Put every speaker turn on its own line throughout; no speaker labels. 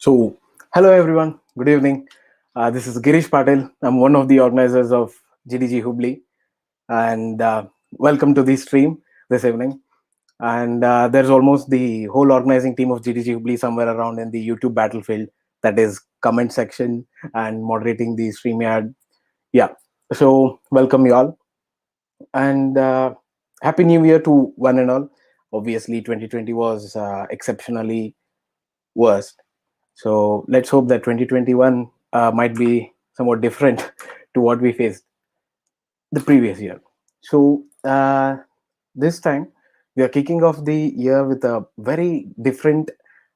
So, hello everyone. Good evening. This is Girish Patel. I'm one of the organizers of GDG Hubli, and welcome to the stream this evening. And there's almost the whole organizing team of GDG Hubli somewhere around in the YouTube battlefield. That is comment section and moderating the StreamYard. Yeah. So, welcome you all, and happy New Year to one and all. Obviously, 2020 was exceptionally worst. So let's hope that 2021 might be somewhat different to what we faced the previous year. So this time we are kicking off the year with a very different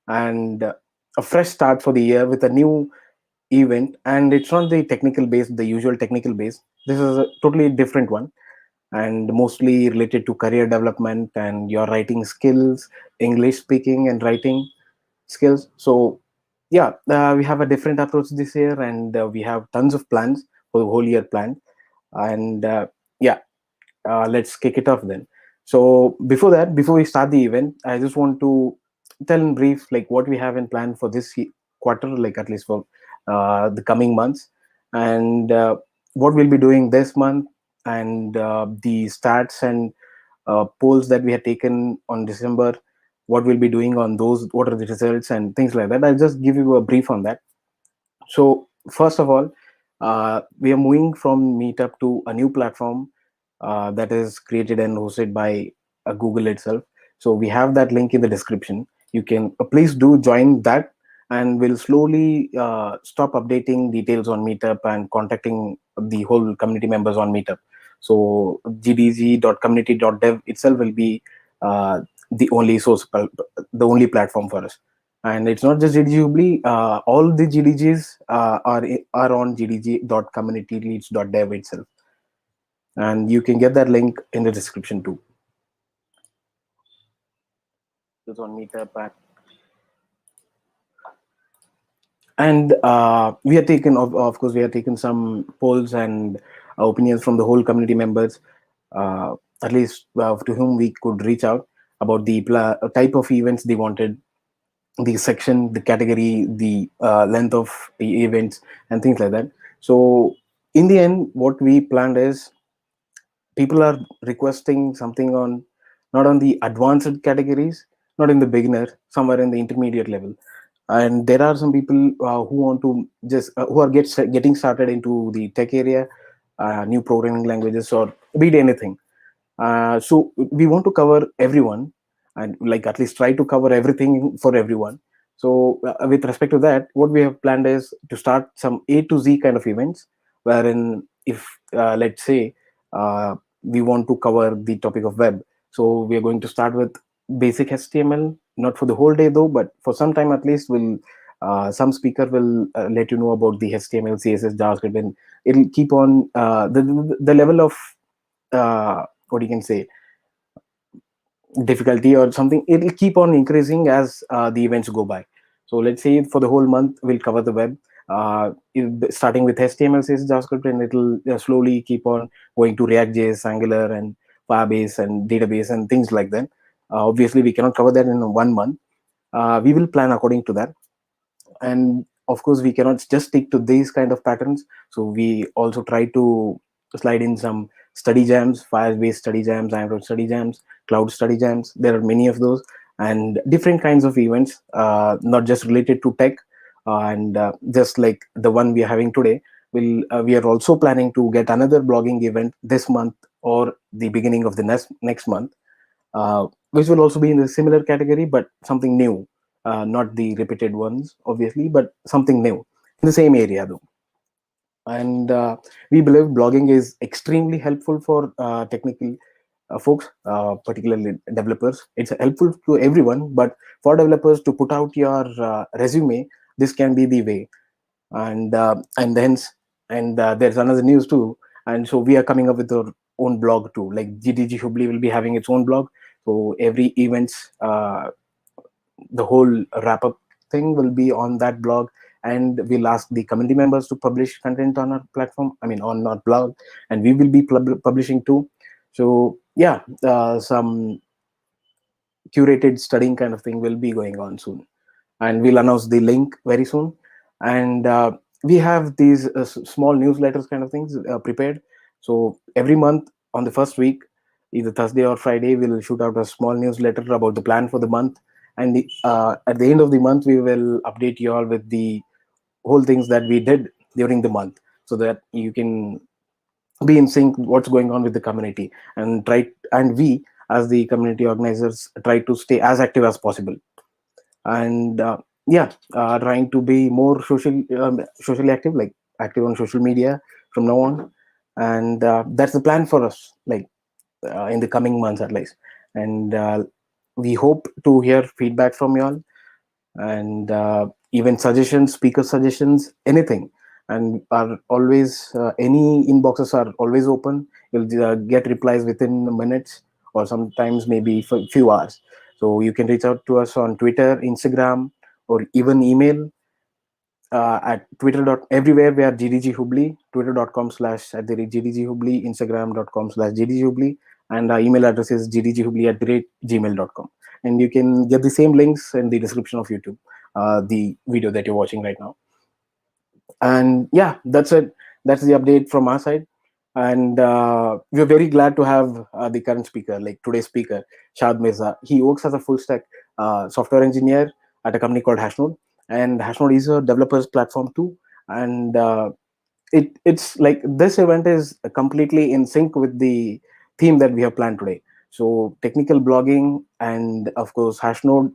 and a fresh start for the year with a new event, and it's not the technical base, the usual technical base. This is a totally different one and mostly related to career development and your writing skills, English speaking and writing skills. So yeah, we have a different approach this year, and we have tons of plans for the whole year planned. And yeah, let's kick it off then. So before we start the event, I just want to tell in brief like what we have in plan for this quarter, like at least for the coming months, and what we'll be doing this month, and the stats and polls that we had taken on December, what we'll be doing on those, what are the results and things like that. I'll just give you a brief on that. So first of all, we are moving from Meetup to a new platform that is created and hosted by Google itself. So we have that link in the description. You can please do join that, and we'll slowly stop updating details on Meetup and contacting the whole community members on Meetup. So gdg.community.dev itself will be the only source, the only platform for us. And it's not just GDG Hubli, all the GDGs are on gdg.communityleads.dev itself, and you can get that link in the description too. It's on Meetup and we have taken, of course, we have taken some polls and opinions from the whole community members, uh, at least to whom we could reach out about the type of events they wanted, the section, the category, the length of the events, and things like that. So in the end, what we planned is people are requesting something on, not on the advanced categories, not in the beginner, somewhere in the intermediate level. And there are some people who want to just who are getting started into the tech area, new programming languages, or be it anything. So we want to cover everyone, and like at least try to cover everything for everyone. So with respect to that, what we have planned is to start some A to Z kind of events, wherein if let's say we want to cover the topic of web, so we are going to start with basic HTML, not for the whole day though, but for some time at least. Will some speaker will let you know about the HTML, CSS, JavaScript, and it'll keep on the level of what you can say difficulty or something, it'll keep on increasing as the events go by. So let's say for the whole month we'll cover the web, starting with HTML, CSS, JavaScript, and it'll slowly keep on going to React.js, Angular, and Firebase and database and things like that. Obviously we cannot cover that in 1 month. We will plan according to that, and of course we cannot just stick to these kind of patterns. So we also try to slide in some study jams, fire-based study jams, Android study jams, cloud study jams. There are many of those, and different kinds of events, not just related to tech. And just like the one we are having today, we are also planning to get another blogging event this month or the beginning of the next month, which will also be in the similar category, but something new, not the repeated ones, obviously, but something new in the same area though. And we believe blogging is extremely helpful for technical folks, particularly developers. It's helpful to everyone, but for developers to put out your resume, this can be the way. And hence, and there's another news too. And so we are coming up with our own blog too. Like GDG Hubli will be having its own blog. So every events, the whole wrap up thing will be on that blog, and we'll ask the community members to publish content on our platform, I mean on our blog, and we will be publishing too. So yeah, some curated studying kind of thing will be going on soon. and we'll announce the link very soon. And we have these small newsletters kind of things prepared. So every month on the first week, either Thursday or Friday, we'll shoot out a small newsletter about the plan for the month. And at the end of the month, we will update you all with the whole things that we did during the month, so that you can be in sync what's going on with the community, and we as the community organizers try to stay as active as possible. And yeah, trying to be more socially active, like active on social media from now on. And that's the plan for us, like in the coming months at least. And we hope to hear feedback from you all, and even suggestions, speaker suggestions, anything. And are always any inboxes are always open. You'll get replies within minutes, or sometimes maybe for few hours. So you can reach out to us on Twitter, Instagram, or even email at Twitter. Everywhere we are GDG Hubli, twitter.com/ at the rate GDG Hubli, Instagram.com/ GDG Hubli, and our email address is gdghubli at the rate gmail.com. And you can get the same links in the description of YouTube, the video that you're watching right now. And yeah, that's it. That's the update from our side. And we're very glad to have the current speaker, like today's speaker, Shad Mirza. He works as a full stack software engineer at a company called Hashnode. And Hashnode is a developers platform too. And it's like this event is completely in sync with the theme that we have planned today. So technical blogging, and of course Hashnode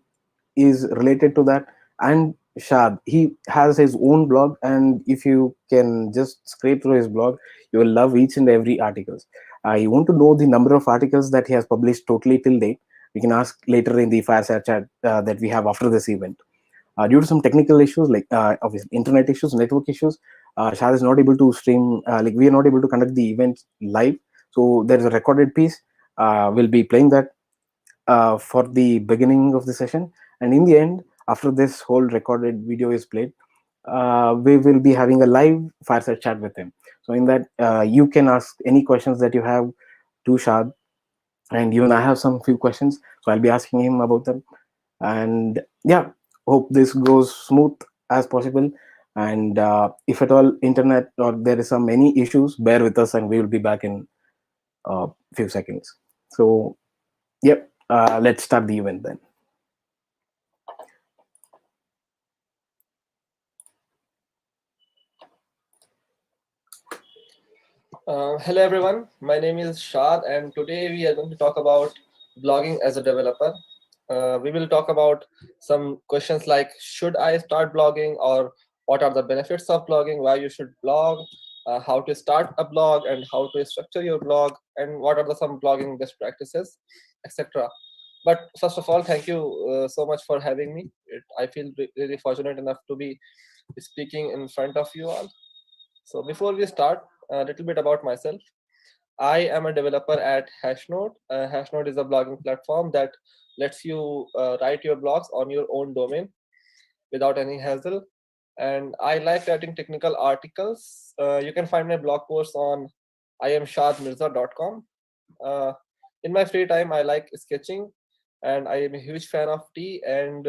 is related to that. And Shad, he has his own blog, and if you can just scrape through his blog, you will love each and every articles. I want to know the number of articles that he has published totally till date. We can ask later in the fireside chat that we have after this event. Due to some technical issues, like obviously internet issues, network issues, Shad is not able to stream. Like we are not able to conduct the event live. So there is a recorded piece. We'll be playing that for the beginning of the session, and in the end, after this whole recorded video is played, we will be having a live fireside chat with him. So in that, you can ask any questions that you have to Shad, and even I have some few questions, so I'll be asking him about them. And yeah, hope this goes smooth as possible. And if at all internet or there is some any issues, bear with us, and we will be back in a few seconds. So yep, let's start the event then.
Hello everyone, my name is Shad and today we are going to talk about blogging as a developer. We will talk about some questions like should I start blogging, or what are the benefits of blogging, why you should blog, how to start a blog and how to structure your blog, and what are the some blogging best practices, etc. But first of all, thank you so much for having me. I feel really fortunate enough to be speaking in front of you all. So before we start, a little bit about myself. I am a developer at Hashnode. Hashnode is a blogging platform that lets you write your blogs on your own domain without any hassle. And I like writing technical articles. You can find my blog posts on iamshadmirza.com. Uh, in my free time, I like sketching, and I am a huge fan of tea. And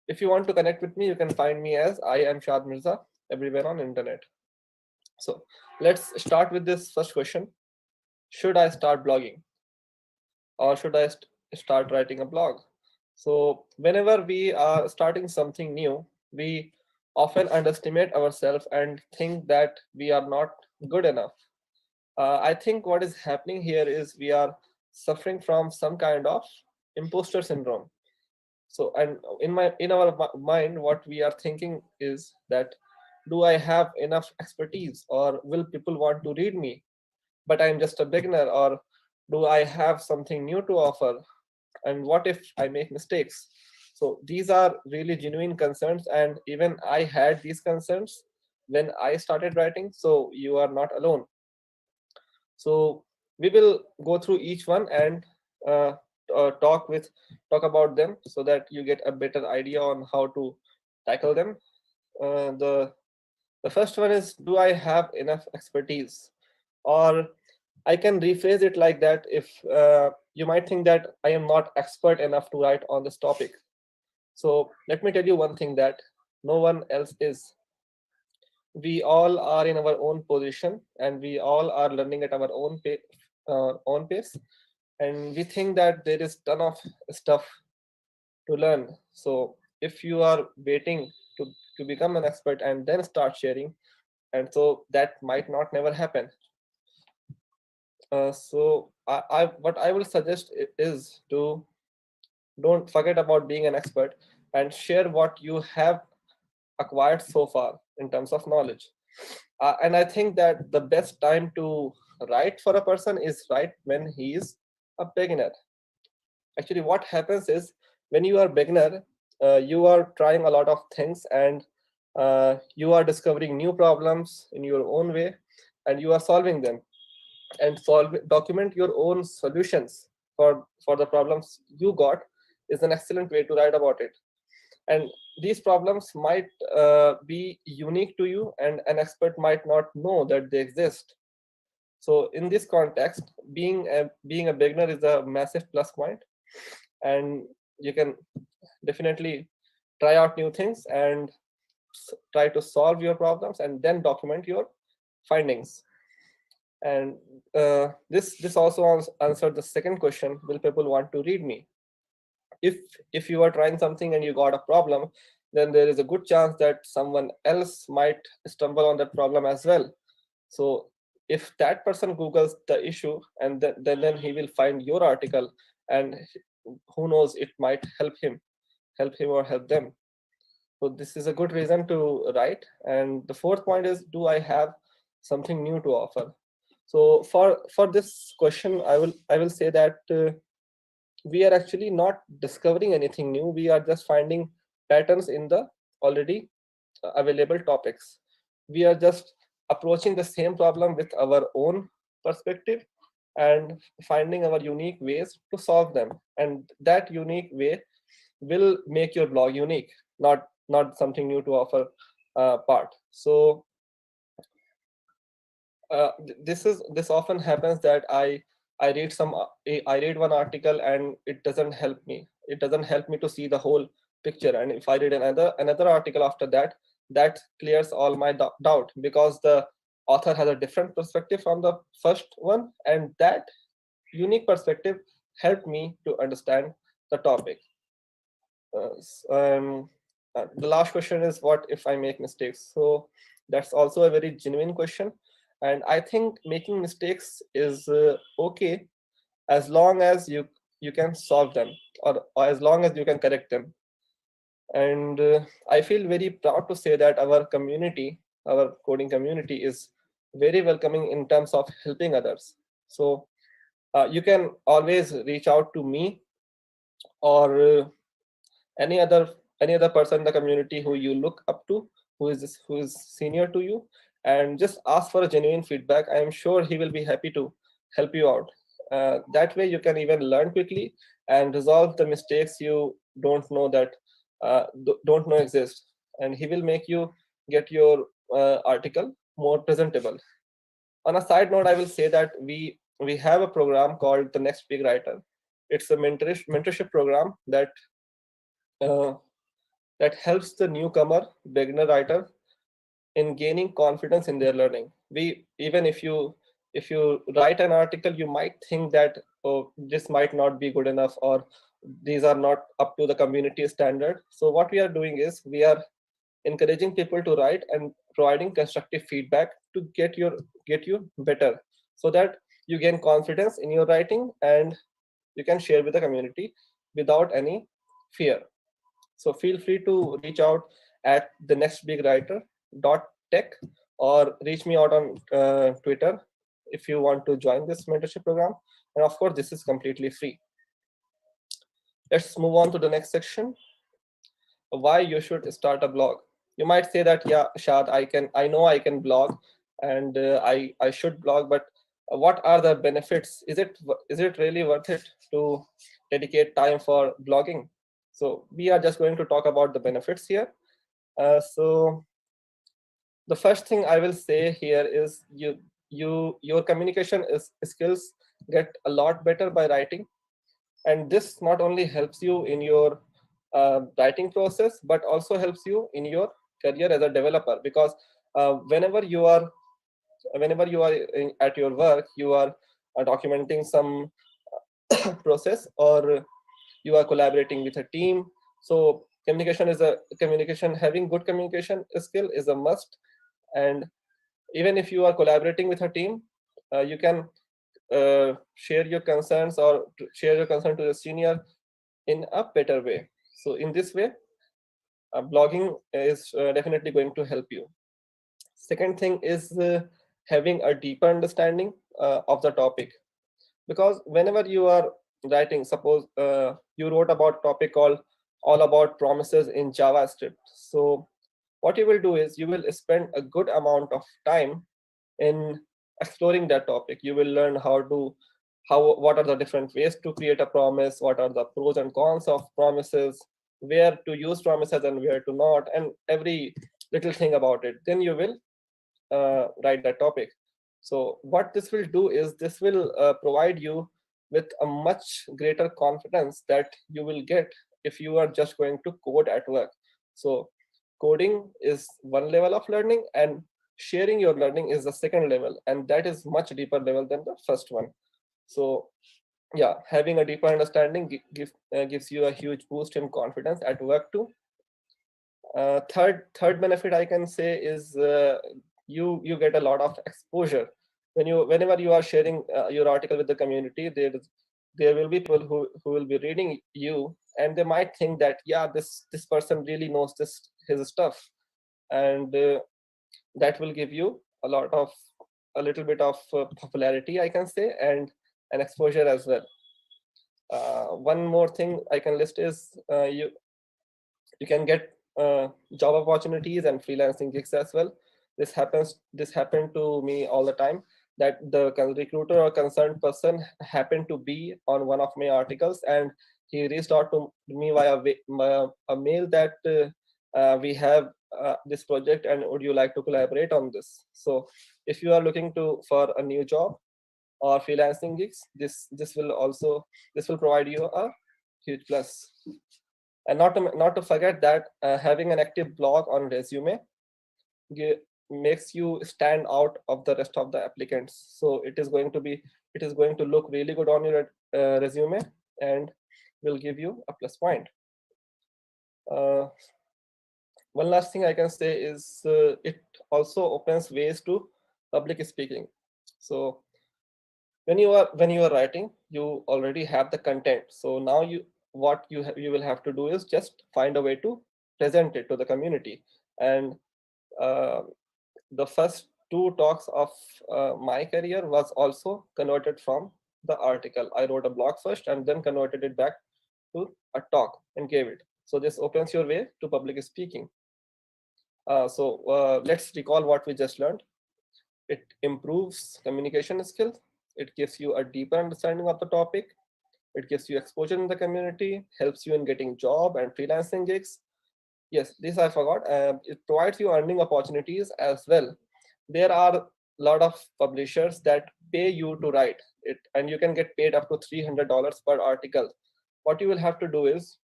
if you want to connect with me, you can find me as I am Shad Mirza everywhere on internet. So let's start with this first question. Should I start blogging, or should I start writing a blog? So whenever we are starting something new, we often underestimate ourselves and think that we are not good enough. I think what is happening here is we are suffering from some kind of imposter syndrome. So, and in our mind, what we are thinking is that, do I have enough expertise, or will people want to read me, but I'm just a beginner? Or do I have something new to offer, and what if I make mistakes? So these are really genuine concerns, and even I had these concerns when I started writing, so you are not alone. So we will go through each one and uh, talk about them so that you get a better idea on how to tackle them. The first one is, do I have enough expertise? Or I can rephrase it like that. If you might think that I am not expert enough to write on this topic. So let me tell you one thing that no one else is. We all are in our own position, and we all are learning at our own pace. And we think that there is ton of stuff to learn. So if you are waiting to to become an expert and then start sharing, and so that might not never happen. So I what I will suggest is to don't forget about being an expert and share what you have acquired so far in terms of knowledge. And I think that the best time to write for a person is right when he is a beginner. Actually, what happens is when you are beginner, you are trying a lot of things, and you are discovering new problems in your own way, and you are solving them, and document your own solutions for the problems you got is an excellent way to write about it. And these problems might be unique to you, and an expert might not know that they exist. So in this context, being a beginner is a massive plus point, and you can definitely try out new things and try to solve your problems and then document your findings. And this also answered the second question: will people want to read me? If you are trying something and you got a problem, then there is a good chance that someone else might stumble on that problem as well. So if that person googles the issue, and then he will find your article, and who knows, it might help him or help them. So this is a good reason to write. And the fourth point is, do I have something new to offer? So for this question, I will say that we are actually not discovering anything new. We are just finding patterns in the already available topics. We are just approaching the same problem with our own perspective and finding our unique ways to solve them. And that unique way will make your blog unique, not something new to offer part. So this often happens that I read one article and it doesn't help me to see the whole picture. And if I read another article after that, that clears all my doubt, because the author has a different perspective from the first one, and that unique perspective helped me to understand the topic. uh, s- um, the last question is, what if I make mistakes? So that's also a very genuine question, and I think making mistakes is okay, as long as you can solve them, or as long as you can correct them. And I feel very proud to say that our coding community, is very welcoming in terms of helping others. So you can always reach out to me, or any other any other person in the community who you look up to, who is senior to you, and just ask for a genuine feedback. I am sure he will be happy to help you out. That way you can even learn quickly and resolve the mistakes you don't know exist, and he will make you get your article more presentable. On a side note, I will say that we have a program called the Next Big Writer. It's a mentorship program uh, that helps the newcomer beginner writer in gaining confidence in their learning. We even if you write an article, you might think that, oh, this might not be good enough, or these are not up to the community standard. So what we are doing is we are encouraging people to write and providing constructive feedback to get you better, so that you gain confidence in your writing and you can share with the community without any fear. So feel free to reach out at the next big writer dot tech, or reach me out on Twitter if you want to join this mentorship program. And of course, this is completely free. Let's move on to the next section: why you should start a blog. You might say that, yeah, Shad, I know I can blog, and I should blog, but what are the benefits? Is it really worth it to dedicate time for blogging? So we are just going to talk about the benefits here. So the first thing I will say here is, your communication is skills get a lot better by writing, and this not only helps you in your writing process, but also helps you in your career as a developer, because uh, whenever you are whenever you are at your work, you are documenting some process, or you are collaborating with a team. So communication, having good communication skill is a must. And even if you are collaborating with a team, you can share your concerns, or share your concern to the senior in a better way. So in this way, blogging is definitely going to help you. Second thing is having a deeper understanding of the topic, because whenever you are writing, suppose you wrote about topic called all about promises in JavaScript. So what you will do is you will spend a good amount of time in exploring that topic. You will learn what are the different ways to create a promise, what are the pros and cons of promises, where to use promises and where to not, and every little thing about it. Then you will write that topic. So what this will do is this will provide you with a much greater confidence that you will get if you are just going to code at work. So coding is one level of learning, and sharing your learning is the second level, and that is much deeper level than the first one. So yeah, having a deeper understanding gives you a huge boost in confidence at work too. Third benefit I can say is you get a lot of exposure whenever you are sharing your article with the community. There will be people who will be reading you, and they might think that, yeah, this person really knows this his stuff. And that will give you a little bit of popularity, I can say, and an exposure as well. One more thing I can list is you can get job opportunities and freelancing gigs as well. This happened to me all the time, that the recruiter or concerned person happened to be on one of my articles, and he reached out to me via a mail that we have this project, and would you like to collaborate on this. So if you are looking to for a new job or freelancing gigs, this will provide you a huge plus. And not to forget that having an active blog on resume makes you stand out of the rest of the applicants. So it is going to look really good on your resume, and will give you a plus point. uh, One last thing I can say is it also opens ways to public speaking. So when you are writing, you already have the content. So now you will have to do is just find a way to present it to the community. And uh, the first two talks of my career was also converted from the article. I wrote a blog first and then converted it back to a talk and gave it. So this opens your way to public speaking. Let's recall what we just learned. It improves communication skills. It gives you a deeper understanding of the topic. It gives you exposure in the community, helps you in getting job and freelancing gigs. Yes, this I forgot. It provides you earning opportunities as well. There are a lot of publishers that pay you to write it, and you can get paid up to $300 per article. What you will have to do is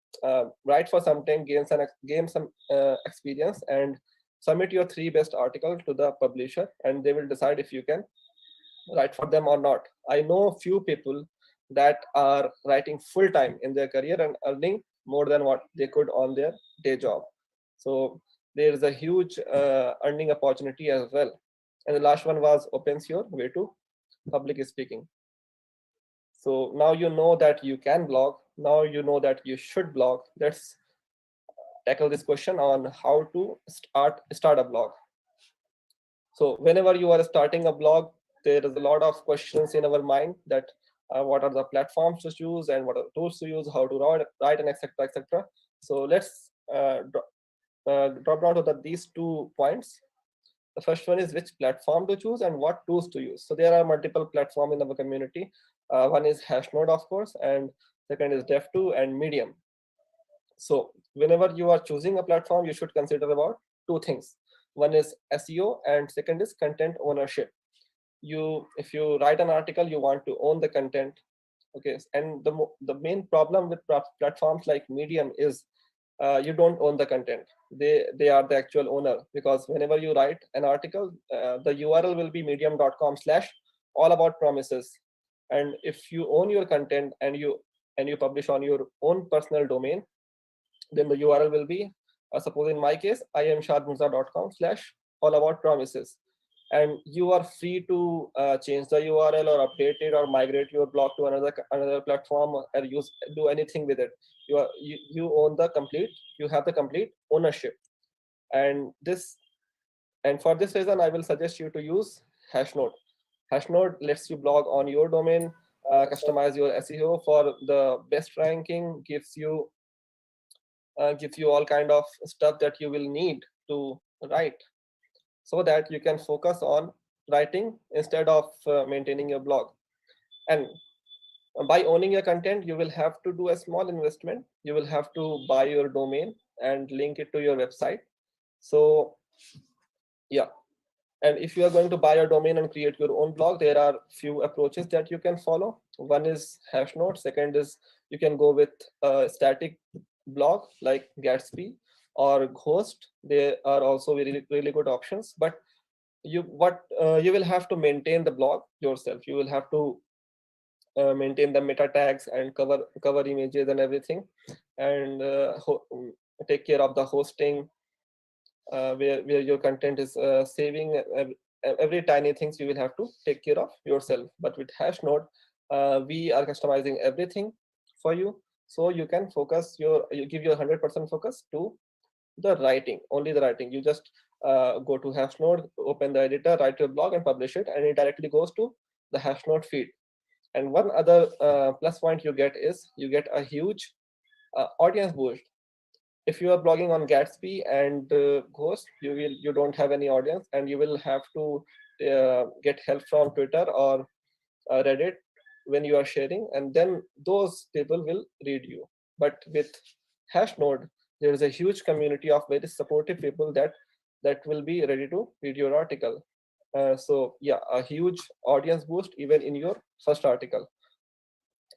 write for some time, gain some experience, and submit your three best article to the publisher, and they will decide if you can write for them or not. I know few people that are writing full time in their career and earning more than what they could on their day job. So there is a huge earning opportunity as well. And the last one was opens your way to public speaking. So now you know that you can blog. Now you know that you should blog. Let's tackle this question on how to start a blog. So whenever you are starting a blog, there is a lot of questions in our mind that what are the platforms to use and what are the tools to use, how to write and etc. etc. So let's drop down to these 2 points. The first one is which platform to choose and what tools to use. So there are multiple platforms in our community. One is Hashnode, of course, and second is Dev2 and Medium. So whenever you are choosing a platform, you should consider about two things. One is SEO, and second is content ownership. If you write an article, you want to own the content. Okay, and the main problem with platforms like Medium is you don't own the content. They are the actual owner, because whenever you write an article, the URL will be medium.com/ all about promises. And if you own your content and you publish on your own personal domain, then the URL will be, suppose in my case, I am shadmirza.com/ all about promises. And you are free to change the URL or update it or migrate your blog to another platform, or do anything with it. You own the complete, you have the complete ownership. And this, and for this reason, I will suggest you to use Hashnode. Hashnode lets you blog on your domain, customize your SEO for the best ranking, gives you all kind of stuff that you will need to write, so that you can focus on writing instead of maintaining your blog. And by owning your content, you will have to do a small investment. You will have to buy your domain and link it to your website. So yeah, and if you are going to buy a domain and create your own blog, there are few approaches that you can follow. One is Hashnode. Second is you can go with a static blog like Gatsby or Ghost. They are also really really good options. But you will have to maintain the blog yourself. You will have to maintain the meta tags and cover images and everything, and take care of the hosting, where your content is saving. Every tiny things you will have to take care of yourself. But with Hashnode, we are customizing everything for you, so you can you give your 100% focus to the writing, only the writing. You just go to Hashnode, open the editor, write your blog, and publish it, and it directly goes to the Hashnode feed. And one other plus point you get is you get a huge audience boost. If you are blogging on Gatsby and Ghost, you don't have any audience, and you will have to get help from Twitter or Reddit when you are sharing, and then those people will read you. But with Hashnode, there is a huge community of very supportive people that will be ready to read your article. So yeah, a huge audience boost even in your first article.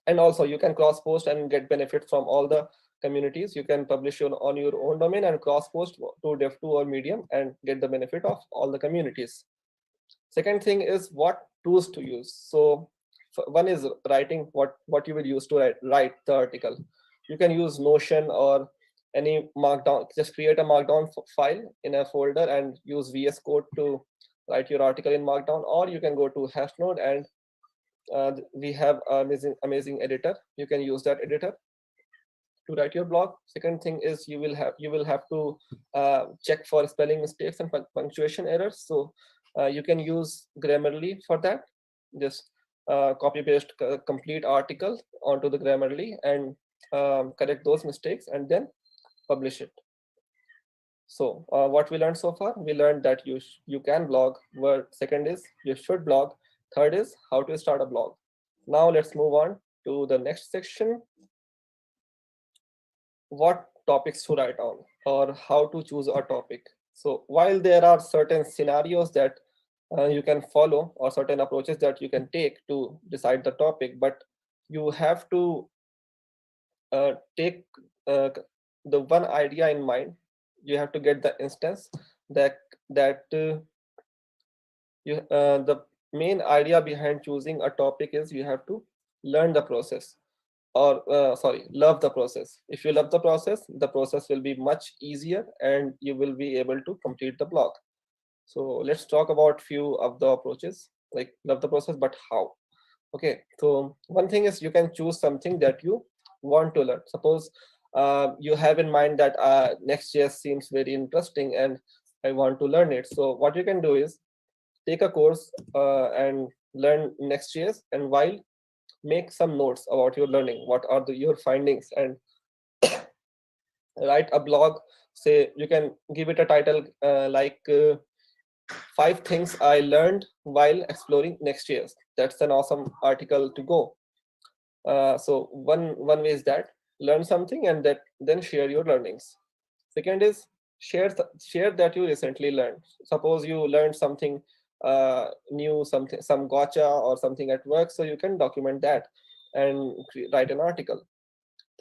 And also you can cross post and get benefit from all the communities. You can publish on your own domain and cross post to Dev2 or Medium and get the benefit of all the communities. Second thing is what tools to use. So one is writing, what you will use to write the article. You can use Notion or any markdown. Just create a markdown file in a folder and use VS Code to write your article in markdown. Or you can go to Hashnode, and we have amazing editor. You can use that editor to write your blog. Second thing is you will have to check for spelling mistakes and punctuation errors. So you can use Grammarly for that. Just copy paste complete article onto the Grammarly and correct those mistakes and then publish it. So what we learned so far, we learned that you can blog. Word second is you should blog. Third is how to start a blog. Now let's move on to the next section. What topics to write on, or how to choose a topic. So while there are certain scenarios that you can follow, or certain approaches that you can take to decide the topic, but you have to take the one idea in mind. You have to get the instance that the main idea behind choosing a topic is you have to learn the process, or sorry, love the process. If you love the process will be much easier and you will be able to complete the blog. So let's talk about few of the approaches, like love the process, but how. Okay, so one thing is you can choose something that you want to learn. Suppose you have in mind that Next.js seems very interesting and I want to learn it. So what you can do is take a course and learn Next.js, and while make some notes about your learning, what are your findings, and write a blog. Say you can give it a title like 5 things I learned while exploring Next.js. That's an awesome article to go. So one way is that learn something and then share your learnings. Second is share that you recently learned. Suppose you learned something new, some gotcha or something at work, so you can document that and write an article.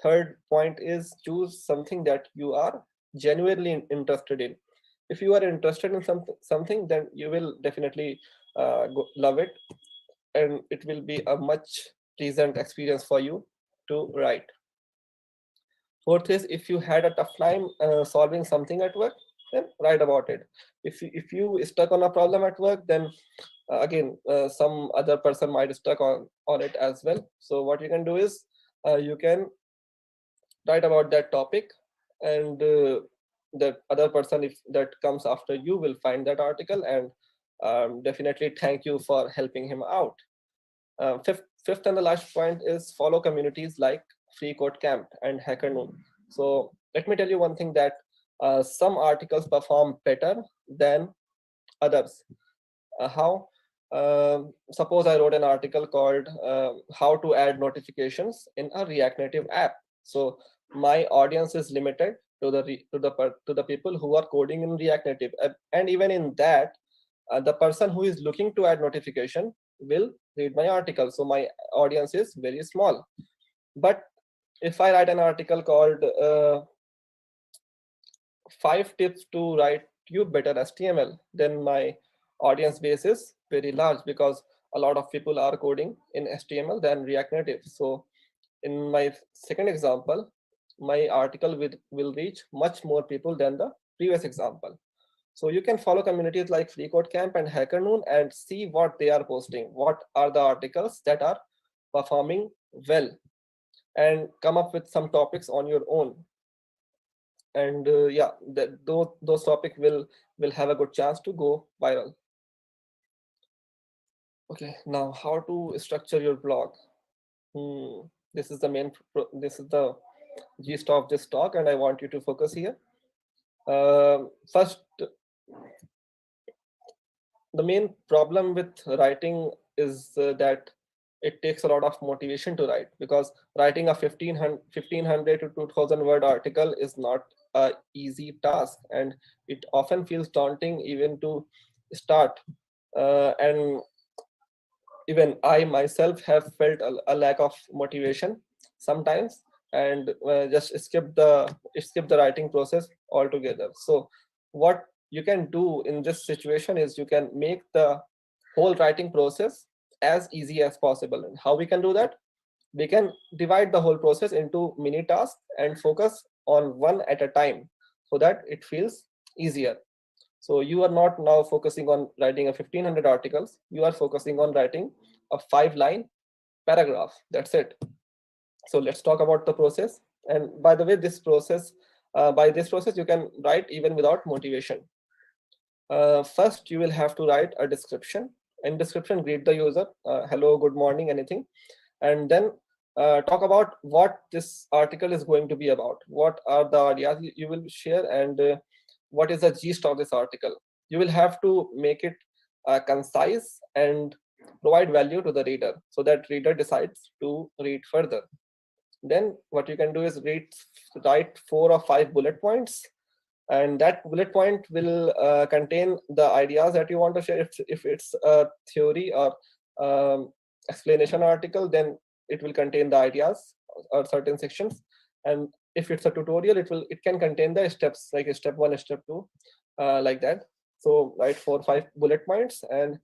Third point is choose something that you are genuinely interested in. If you are interested in something, then you will definitely love it, and it will be a much pleasant experience for you to write. Fourth is, if you had a tough time solving something at work, then write about it. If you stuck on a problem at work, then again some other person might stuck on it as well. So what you can do is you can write about that topic, and the other person, if that comes after you, will find that article and definitely thank you for helping him out. Fifth and the last point is follow communities like Free Code Camp and Hacker Noon. So let me tell you one thing, that some articles perform better than others. How? Suppose I wrote an article called "How to Add Notifications in a React Native App." So my audience is limited to the people who are coding in React Native, and even in that, the person who is looking to add notification will read my article. So my audience is very small. But if I write an article called 5 tips to write you better HTML, then my audience base is very large, because a lot of people are coding in HTML than React Native. So in my second example, my article will reach much more people than the previous example. So you can follow communities like Free Code Camp and Hacker Noon and see what they are posting, what are the articles that are performing well, and come up with some topics on your own. And yeah, those topics will have a good chance to go viral. Okay, now how to structure your blog. This is the this is the gist of this talk, and I want you to focus here. First, the main problem with writing is that it takes a lot of motivation to write, because writing a 1500 to 2000 word article is not a easy task, and it often feels daunting even to start. And even I myself have felt a lack of motivation sometimes, and just skip the writing process altogether. So what you can do in this situation is you can make the whole writing process as easy as possible. And how we can do that? We can divide the whole process into mini tasks and focus on one at a time, so that it feels easier. So you are not now focusing on writing a 1500 articles, you are focusing on writing a 5 line paragraph. That's it. So let's talk about the process. And by the way, by this process, you can write even without motivation. First, you will have to write a description. In description, greet the user, hello, good morning, anything. And then talk about what this article is going to be about. What are the ideas you will share, and what is the gist of this article. You will have to make it concise and provide value to the reader, so that reader decides to read further. Then what you can do is write 4 or 5 bullet points, and that bullet point will contain the ideas that you want to share. If it's a theory or explanation article, then it will contain the ideas or certain sections. And if it's a tutorial, it can contain the steps, like step 1, step 2, like that. So write 4 or 5 bullet points, and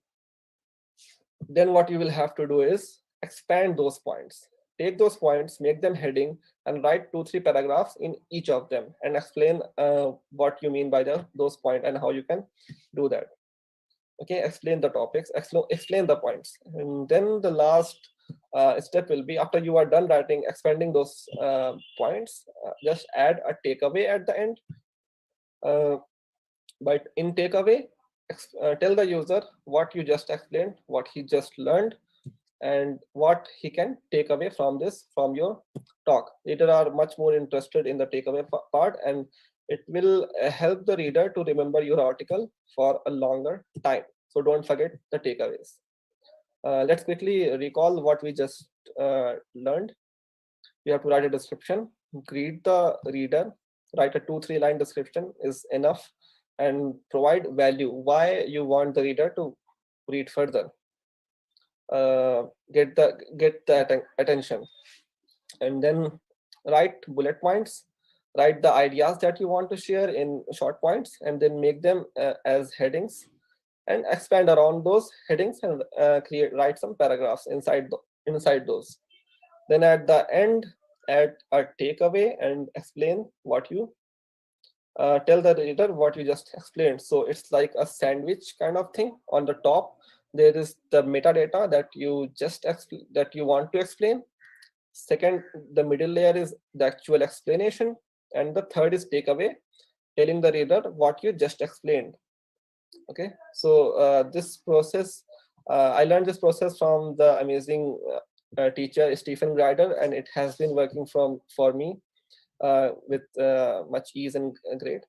then what you will have to do is expand those points. Take those points, make them heading, and write 2 3 paragraphs in each of them, and explain what you mean by those points and how you can do that. Okay, explain the topics, explain the points. And then the last step will be, after you are done writing, expanding those points, just add a takeaway at the end. uh, but in takeaway, tell the user what you just explained, what he just learned, and what he can take away from your talk. Reader are much more interested in the takeaway part, and it will help the reader to remember your article for a longer time. So don't forget the takeaways. Let's quickly recall what we just learned. You have to write a description, greet the reader, write a 2 3 line description is enough, and provide value, why you want the reader to read further. Get the attention. And then Write bullet points, write the ideas that you want to share in short points, and then make them as headings and expand around those headings and create write some paragraphs inside those. Then at the end, add a takeaway and explain what you tell the reader what you just explained. So it's like a sandwich kind of thing. On the top, there is the metadata that you that you want to explain. Second, the middle layer is the actual explanation, and the third is takeaway, telling the reader what you just explained. Okay, so this process, I learned this process from the amazing teacher Stephen Grider, and it has been working for me with much ease and grade.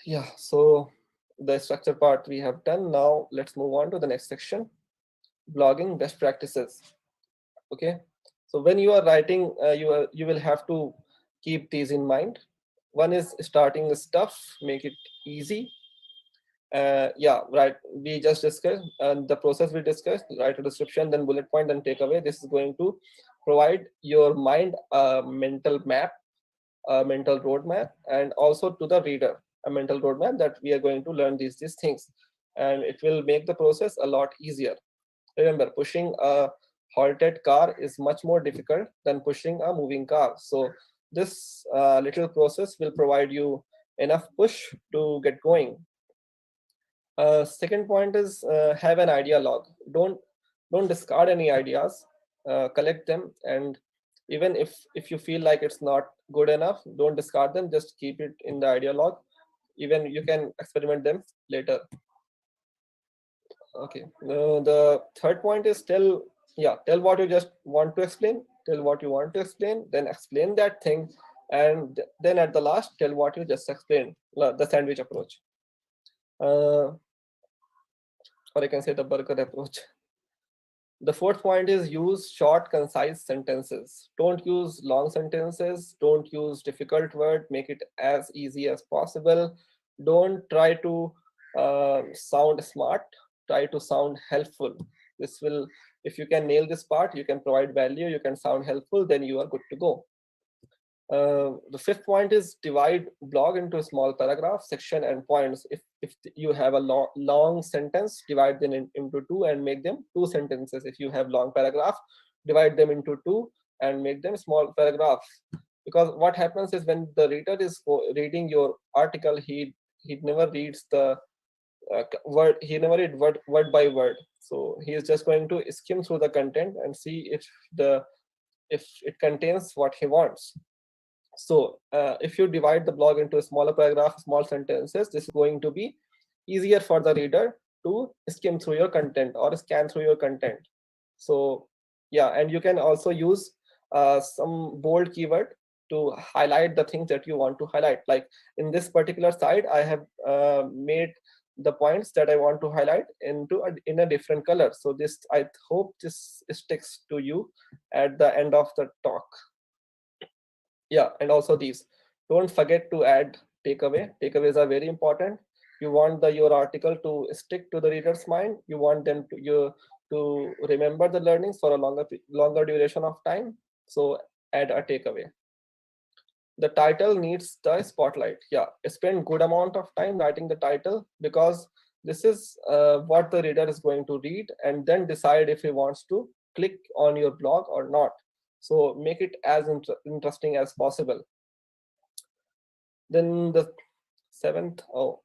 Yeah, so the structure part we have done. Now let's move on to the next section, blogging best practices. Okay, so when you are writing, you will have to keep these in mind. One is starting the stuff, make it easy. Yeah, right, we just discussed the process we discussed, write a description, then bullet point, then takeaway. This is going to provide your mind a mental map, a mental roadmap, and also to the reader a mental roadmap that we are going to learn these things, and it will make the process a lot easier. Remember, pushing a halted car is much more difficult than pushing a moving car. So this little process will provide you enough push to get going. Second point is have an idea log. Don't discard any ideas. Collect them, and even if you feel like it's not good enough, don't discard them. Just keep it in the idea log. Even you can experiment them later. Okay. The third point is tell what you just want to explain. Tell what you want to explain, then explain that thing, and then at the last tell what you just explained. The sandwich approach. Or I can say the burger approach. The fourth point is use short, concise sentences. Don't use long sentences. Don't use difficult word. Make it as easy as possible. Don't try to sound smart. Try to sound helpful. This will, if you can nail this part, you can provide value, you can sound helpful, then you are good to go. The fifth point is divide blog into small paragraph, section, and points. If you have a long sentence, divide them into two and make them two sentences. If you have long paragraph, divide them into two and make them small paragraphs. Because what happens is when the reader is reading your article, he never reads the word. He never read word by word. So he is just going to skim through the content and see if it contains what he wants. So if you divide the blog into a smaller paragraph, small sentences, this is going to be easier for the reader to skim through your content or scan through your content. So yeah, and you can also use some bold keyword to highlight the things that you want to highlight. Like in this particular side, I have made the points that I want to highlight in a different color. So this, I hope this sticks to you at the end of the talk. Yeah, and also these, don't forget to add takeaways are very important. You want your article to stick to the reader's mind. You want them to remember the learnings for a longer duration of time. So add a takeaway. The title needs the spotlight. Yeah, spend good amount of time writing the title, because this is what the reader is going to read and then decide if he wants to click on your blog or not. So make it as interesting as possible. Then the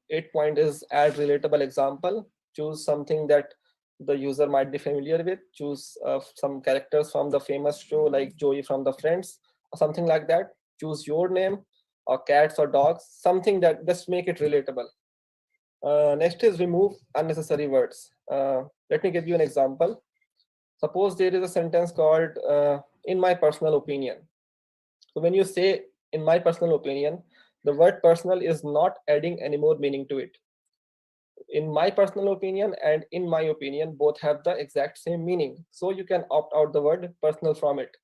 eighth point is add relatable example. Choose something that the user might be familiar with. Choose some characters from the famous show like Joey from the Friends or something like that. Choose your name or cats or dogs, something that just make it relatable. Next is remove unnecessary words. Let me give you an example. Suppose there is a sentence called in my personal opinion. So when you say in my personal opinion, the word personal is not adding any more meaning to it. In my personal opinion and in my opinion both have the exact same meaning. So you can opt out the word personal from it.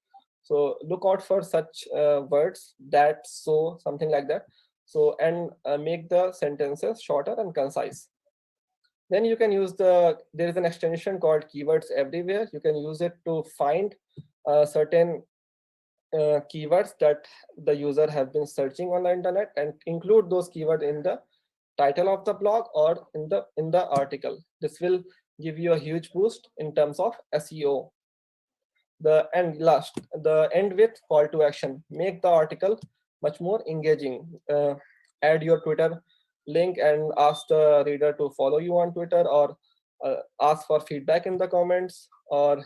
So look out for such words, that, so, something like that. So, and make the sentences shorter and concise. Then you can use there is an extension called keywords everywhere. You can use it to find certain keywords that the user have been searching on the internet and include those keywords in the title of the blog or in the article. This will give you a huge boost in terms of SEO. The end with call to action. Make the article much more engaging. Add your Twitter link and ask the reader to follow you on Twitter, or ask for feedback in the comments, or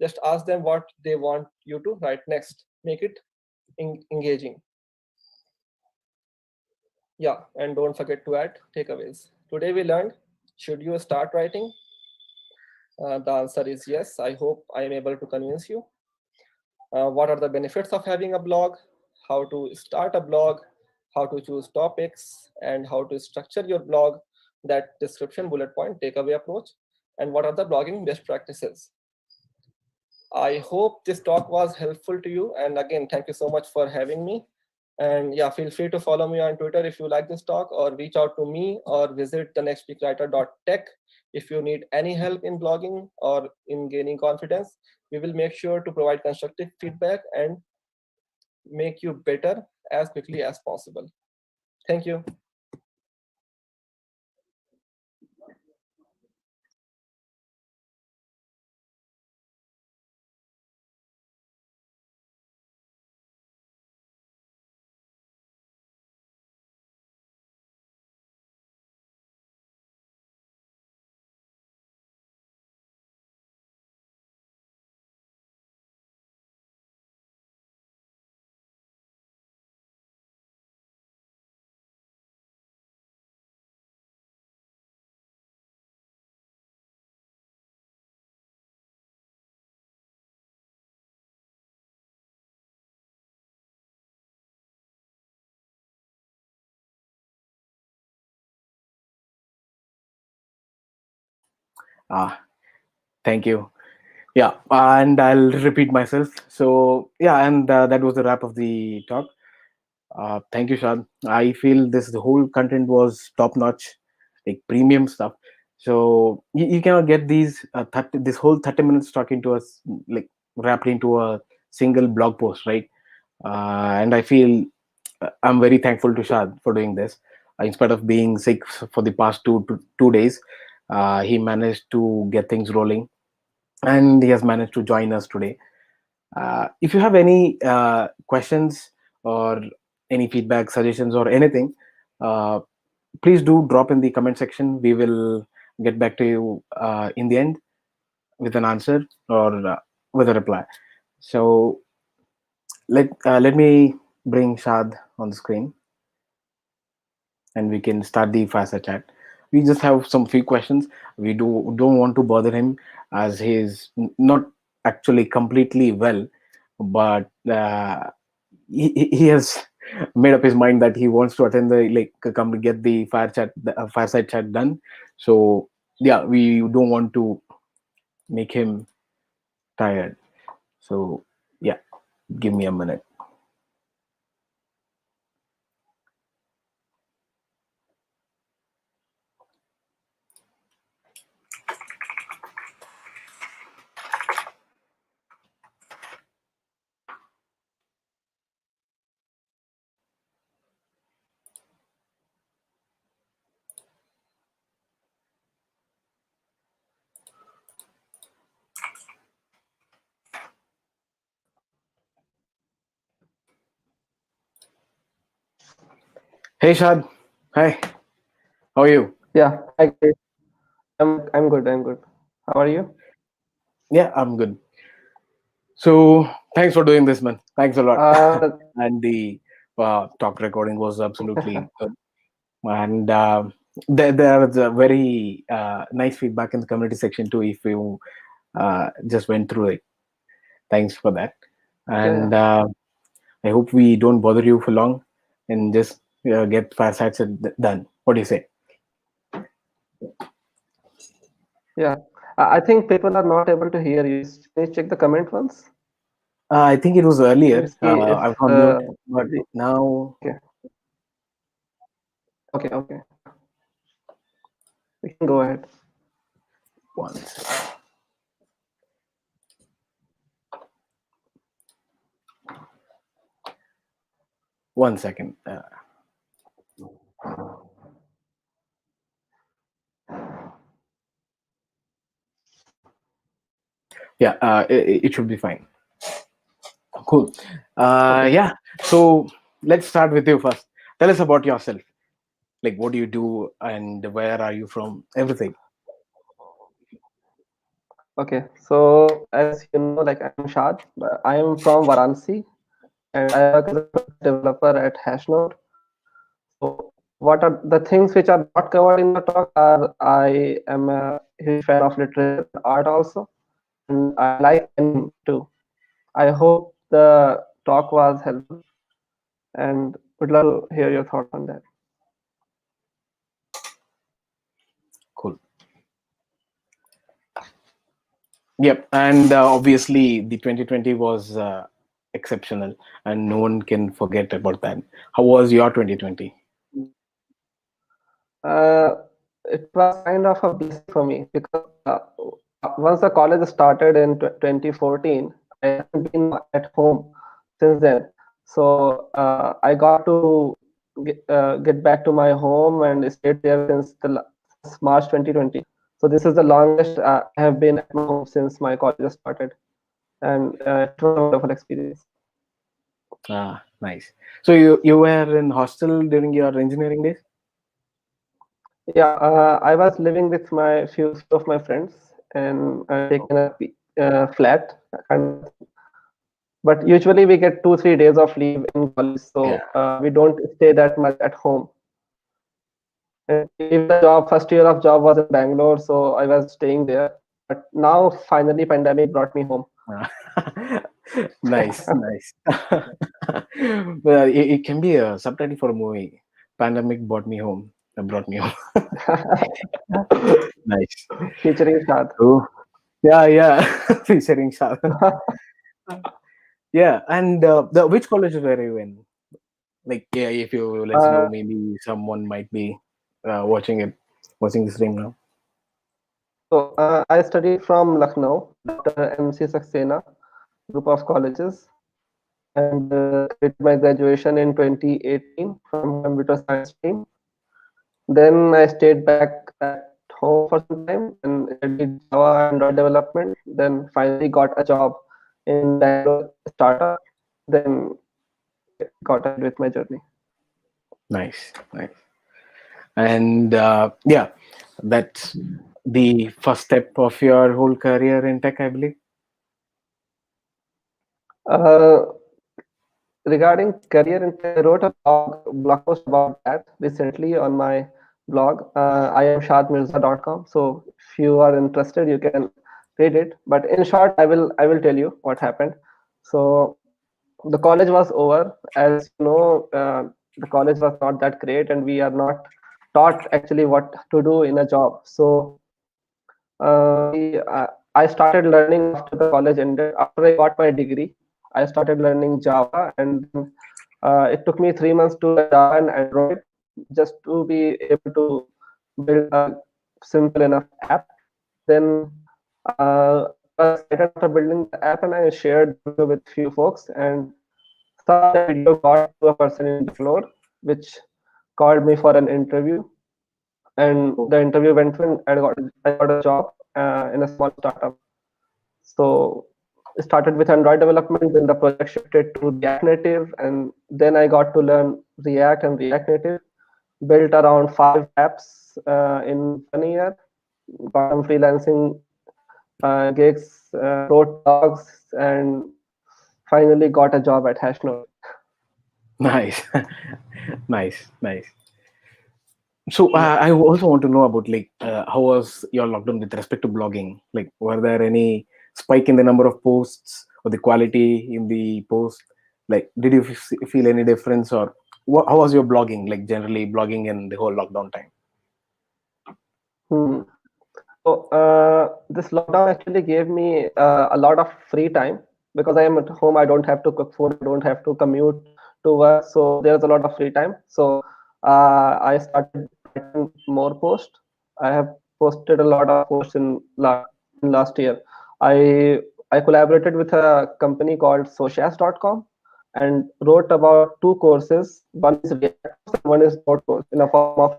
just ask them what they want you to write next. Make it engaging. Yeah, and don't forget to add takeaways. Today we learned, should you start writing? The answer is yes. I hope I am able to convince you. What are the benefits of having a blog, how to start a blog, how to choose topics, and how to structure your blog, that description, bullet point, takeaway approach, and what are the blogging best practices. I hope this talk was helpful to you. And again, thank you so much for having me. And yeah, feel free to follow me on Twitter if you like this talk, or reach out to me, or visit thenextpeakwriter.tech if you need any help in blogging or in gaining confidence. We will make sure to provide constructive feedback and make you better as quickly as possible. Thank you.
Ah, thank you. Yeah, and I'll repeat myself. So yeah, and that was the wrap of the talk. Thank you, Shad. I feel this the whole content was top notch, like premium stuff. So you cannot get these 30, this whole 30 minutes talk into us, like wrapped into a single blog post, right? And I feel I'm very thankful to Shad for doing this. In spite of being sick for the past 2 days, he managed to get things rolling, and he has managed to join us today. If you have any questions or any feedback, suggestions, or anything, uh, please do drop in the comment section. We will get back to you in the end with an answer or with a reply. So let me bring Shad on the screen, and we can start the fireside chat. We just have some few questions. We don't want to bother him as he is not actually completely well, but he has made up his mind that he wants to attend the like come to get the fireside chat done. So yeah, we don't want to make him tired. So yeah, give me a minute. Hey Shad, hi, how are you?
Yeah, hi guys. I'm good. I'm good. How are you?
Yeah, I'm good. So thanks for doing this, man. Thanks a lot.
Uh,
And the talk recording was absolutely good. And there was a very nice feedback in the community section too. If you just went through it, thanks for that.
yeah, yeah,
And I hope we don't bother you for long, and just get firesides done. What do you say?
yeah. I think people are not able to hear you. Can you check the comment once?
I think it was
Let me
earlier.
see if
I was on mute, but
the,
now
okay, okay. We can go ahead.
once. One second. Yeah, it should be fine. Cool.
Okay.
Yeah. So let's start with you first. Tell us about yourself. Like, what do you do, and where are you from? Everything.
Okay. So as you know, like I'm Shad. I am from Varanasi, and I work as a full stack developer at Hashnode. So what are the things which are not covered in the talk are I am a huge fan of literature and art also, and I like anime too. I hope the talk was helpful and would love to hear your thoughts on that.
Cool. Yep. And obviously, the 2020 was exceptional, and no one can forget about that. How was your 2020?
Uh, it was kind of a blessing for me because once the college started in 2014, I haven't been at home since then. So I got to get back to my home and stayed there since March 2020. So this is the longest I have been at my home since my college started, and it was a wonderful experience.
Ah, nice. So you were in hostel during your engineering days?
Yeah, I was living with my few of my friends and taken a flat kind of thing. But usually we get 2 3 days of leave in college,
Yeah.
so we don't stay that much at home. And even the job first year of job was in Bangalore, so I was staying there. But now finally pandemic brought me home.
Ah. Nice, nice. Well, it can be a subtitle for a movie. Pandemic brought me home. Brought me home. Nice.
Featuring Shad.
Oh, yeah, yeah. Featuring Shah. Yeah, and the which college were you in? Like, yeah, if you let us know,
uh,
maybe someone might be watching it, watching the stream now.
so I studied from Lucknow, Dr. MC Saxena group of colleges, and completed my graduation in 2018 from computer science stream. Then I stayed back at home for some time and studied Java and Android development. Then finally got a job in Bangalore startup. Then got ahead with my journey.
Nice, nice. And yeah, that's the first step of your whole career in tech, I believe.
Uh, Regarding career in tech, I wrote a blog post about that recently on my blog. I am shadmirza.com. So if you are interested, you can read it. But in short, I will tell you what happened. So the college was over. As you know, the college was not that great, and we are not taught actually what to do in a job. So we I started learning after the college ended. After I got my degree, I started learning Java, and then it took me 3 months to learn Java and Android just to be able to build a simple enough app. Then I was excited after building the app, and I shared the video with few folks, and somehow that video got to a person in Bangalore, which called me for an interview, and the interview went through, and I got a job in a small startup. So I started with Android development, then the project shifted to React Native, and then I got to learn React and React Native. Built around 5 apps in 1 year. Got some freelancing gigs, wrote blogs, and finally got a job at Hashnode.
Nice, nice, nice. So
Yeah.
I also want to know about like how was your lockdown with respect to blogging? Like, were there any spike in the number of posts or the quality in the post? Like, did you feel any difference, or how was your blogging? Like, generally blogging in the whole lockdown time.
Hmm. So this lockdown actually gave me a lot of free time because I am at home. I don't have to cook food. I don't have to commute to work. So there's a lot of free time. So I started writing more posts. I have posted a lot of posts in last year. I I collaborated with a company called socias.com.
and wrote about two courses. One is React course and one is Node course in a form of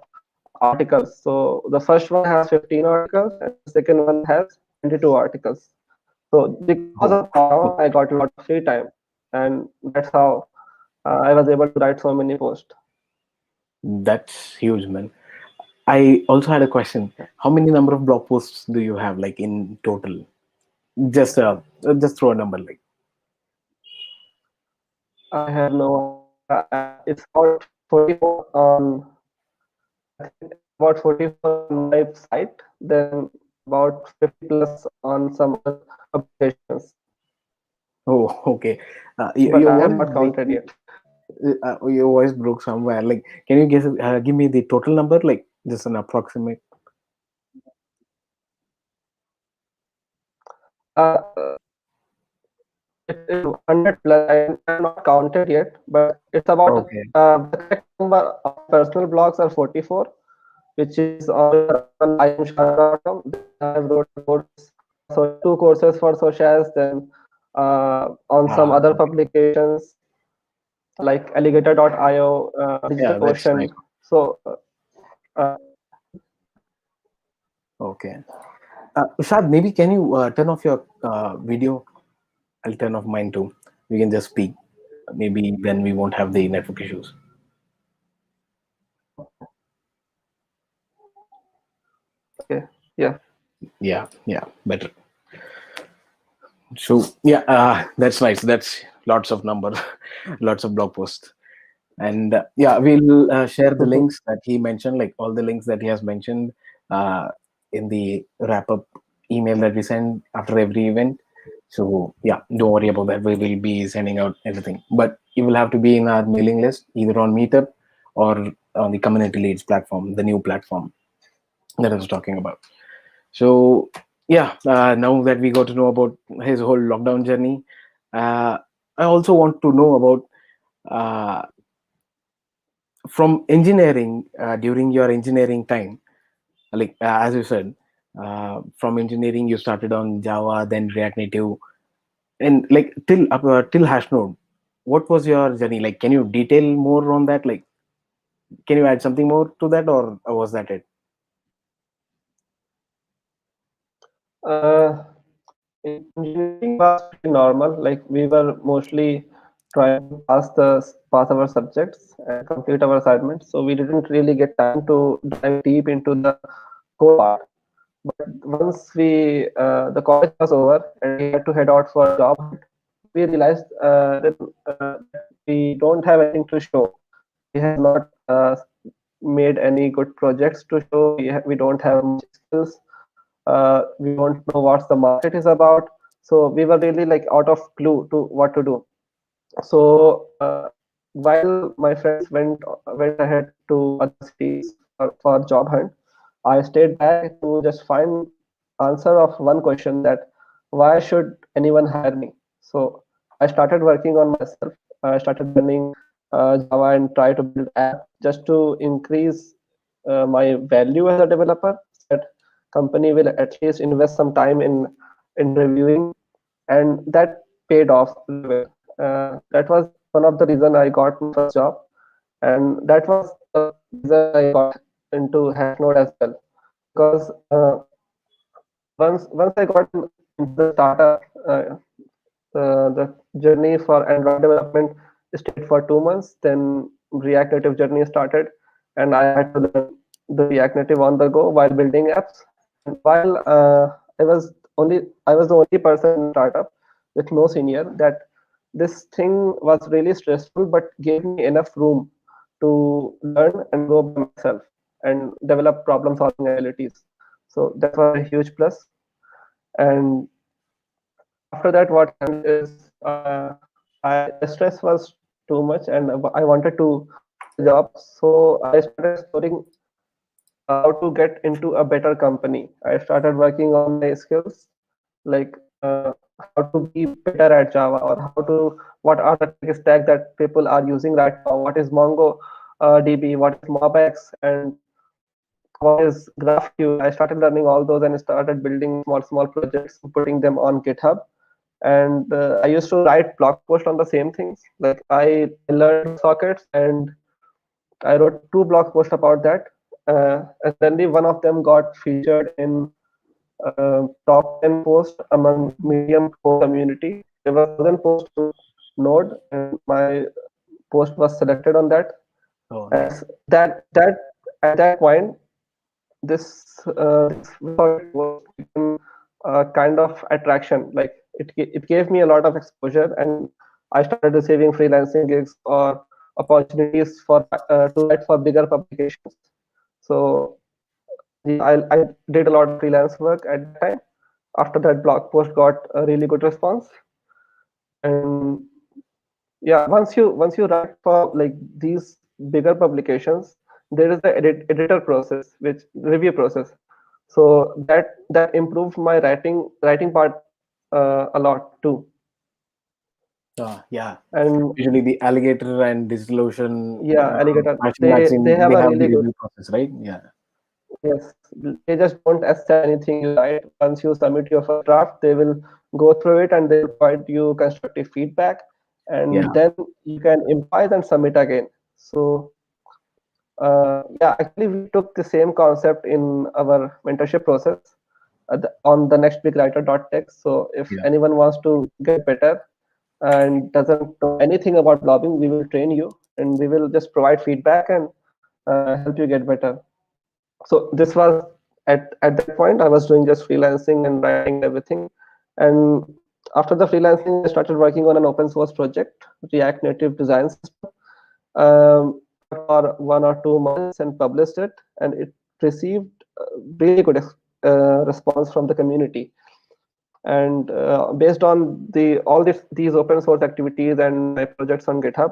articles. So the first one has 15 articles and the second one has 22 articles. So because of
Oh,
lockdown, I got a lot of free time, and that's how I was able to write so many posts.
that's huge, man. I also had a question. How many number of blog posts do you have, like in total? Just throw a number, like.
I have no idea. It's about 44 on, I think it's about 44 on my site, then about 50 plus on some other publications.
Oh, okay.
But
Your
I have
voice
not counted
breaking.
yet.
Your voice broke somewhere. Like, can you guess? Give me the total number, like just an approximate.
Uh, it's 100 plus. I have not counted yet, but it's about
Okay.
the correct number of personal blogs are 44, which is on your article iamshad.com. Then I have wrote a course, so two courses for socials, then on some other
Okay.
publications like alligator.io,
Yeah,
digital
that's nice.
ocean. So uh,
Okay. Shad, maybe can you turn off your video? I'll turn off mine too. We can just speak. Maybe then we won't have the network issues.
okay, yeah.
Yeah, yeah, better. So yeah, that's nice. That's lots of number, lots of blog posts. And yeah, we'll share the links that he mentioned, like all the links that he has mentioned uh, in the wrap up email that we send after every event. So yeah, don't worry about that. We will be sending out everything, but you will have to be in our mailing list either on Meetup or on the community leads platform, the new platform that I was talking about. So yeah, now that we got to know about his whole lockdown journey, uh, I also want to know about uh, from engineering during your engineering time, like as you said, from engineering you started on Java, then React Native, and like till Hashnode. What was your journey like? Can you detail more on that? Like, can you add something more to that, or was that it?
Uh, Engineering was pretty normal. Like we were mostly trying to pass our subjects and complete our assignments. So we didn't really get time to dive deep into the core part. But once the college was over and we had to head out for a job hunt, we realized that we don't have anything to show. We have not made any good projects to show. We don't have much skills. We don't know what the market is about. So we were really like out of clue to what to do. So while my friends went ahead to other cities for job hunt, I stayed back to just find answer of one question, that why should anyone hire me? So I started working on myself. I started learning Java and try to build app just to increase my value as a developer, so that company will at least invest some time in reviewing, and that paid off really well. That was one of the reason I got my first job, and that was the reason I got into Hashnode as well. Because once I got into the startup, the journey for Android development stayed for 2 months. Then React Native journey started, and I had to learn the React Native on the go while building apps. And while I was the only person in the startup with no senior, that this thing was really stressful, but gave me enough room to learn and grow by myself and develop problem solving abilities. So that was a huge plus. And after that, what happened is the stress was too much, and I wanted to quit the job. So I started exploring how to get into a better company. I started working on my skills, like how to be better at Java, or what are the tech stack that people are using right now. What is Mongo DB? What is MobX? And what is GraphQL? I started learning all those and started building small projects, putting them on GitHub. and I used to write blog posts on the same things. Like I learned sockets and I wrote two blog posts about that. And suddenly one of them got featured in top 10 post among medium core community. There were 1,000 posts on Node, and my post was selected on that.
Oh,
And
nice.
that at that point, this WebSocket post became a kind of attraction. Like it gave me a lot of exposure, and I started receiving freelancing gigs or opportunities for to write for bigger publications. So yeah, I did a lot of freelance work at that time. After that blog post got a really good response, and yeah, once you write for like these bigger publications, there is the editor process, which review process. So that improved my writing part a lot too.
Yeah.
And
Usually the Alligator and DigitalOcean,
yeah, Alligator,
Machine
they
Magazine,
have
they
a
have the
really good.
review process, right? Yeah.
Yes, they just don't accept anything you write. Once you submit your first draft, they will go through it and they will provide you constructive feedback, and
Yeah.
then you can improvise and submit again. So yeah, actually, we took the same concept in our mentorship process on the nextbigwriter.tech. So if
Yeah.
anyone wants to get better and doesn't know anything about blogging, we will train you and we will just provide feedback and help you get better. So this was at that point I was doing just freelancing and writing and everything. And after the freelancing, I started working on an open source project, React Native design system. Worked for 1 or 2 months and published it, and it received really good response from the community. And based on these open source activities and my projects on GitHub,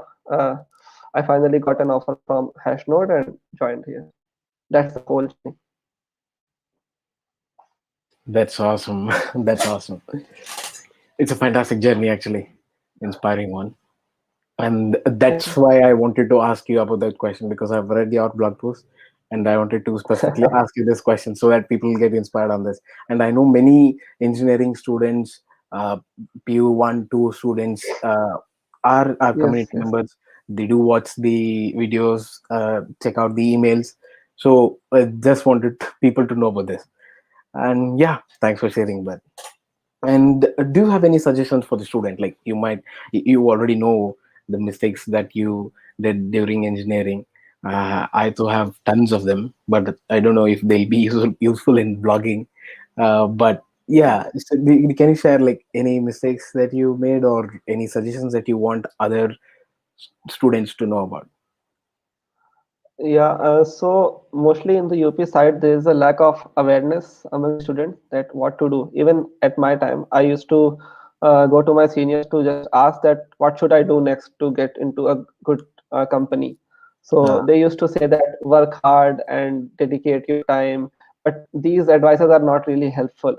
I finally got an offer from Hashnode and joined here. That's the whole journey.
That's awesome. That's awesome. It's a fantastic journey, actually. Inspiring one. And
Thank
that's
you.
why I wanted to ask you about that question, because I've read your blog post and I wanted to specifically ask you this question so that people get inspired on this. And I know many engineering students, PU1, 2 students, are our
Yes,
community
yes.
members. They do watch the videos, check out the emails. So I just wanted people to know about this. And yeah, thanks for sharing that. And do you have any suggestions for the student? Like you already know the mistakes that you did during engineering. I too have tons of them, but I don't know if they'll be useful in blogging. But yeah, so can you share like any mistakes that you made or any suggestions that you want other students to know about?
Yeah, so mostly in the UP side, there is a lack of awareness among students that what to do. Even at my time, I used to go to my seniors to just ask that what should I do next to get into a good company. So
Ah,
they used to say that work hard and dedicate your time, but these advices are not really helpful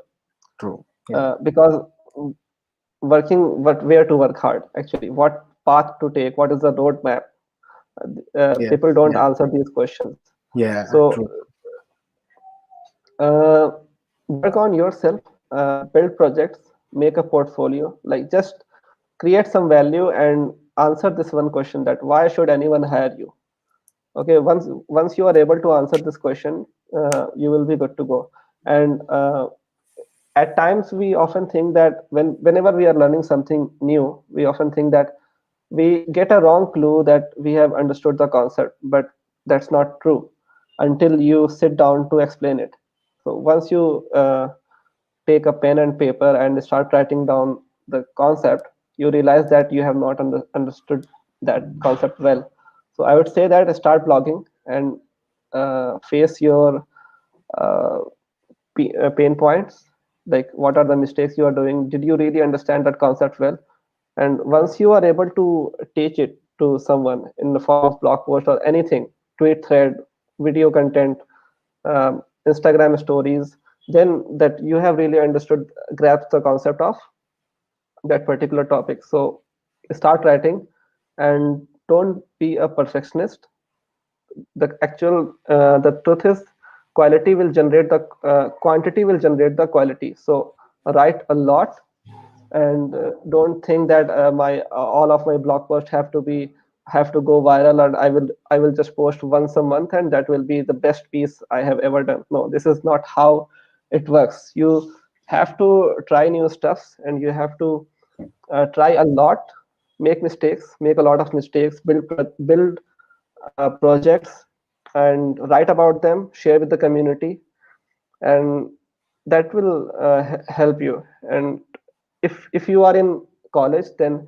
true. Yeah.
because working, what where to work hard actually, what path to take, what is the roadmap.
Yes.
People don't
Yeah.
answer these questions.
Yeah.
So
True.
uh, work on yourself, build projects, make a portfolio, like just create some value and answer this one question, that why should anyone hire you. Okay, once you are able to answer this question, you will be good to go. And at times we often think that whenever we are learning something new, we often think that we get a wrong clue that we have understood the concept, but that's not true until you sit down to explain it. So once you take a pen and paper and start writing down the concept, you realize that you have not understood that concept well. So I would say that start blogging and face your uh, pain points, like what are the mistakes you are doing, did you really understand that concept well. And once you are able to teach it to someone in the form of blog post or anything, tweet thread, video content, Instagram stories, then that you have really understood, grasped the concept of that particular topic. So start writing and don't be a perfectionist. The truth is quantity will generate the quality. So write a lot, and don't think that my all of my blog posts have to go viral, and I will just post once a month and that will be the best piece I have ever done. No, this is not how it works. You have to try new stuffs, and you have to try a lot, make a lot of mistakes, build projects, and write about them, share with the community, and that will help you. And if you are in college, then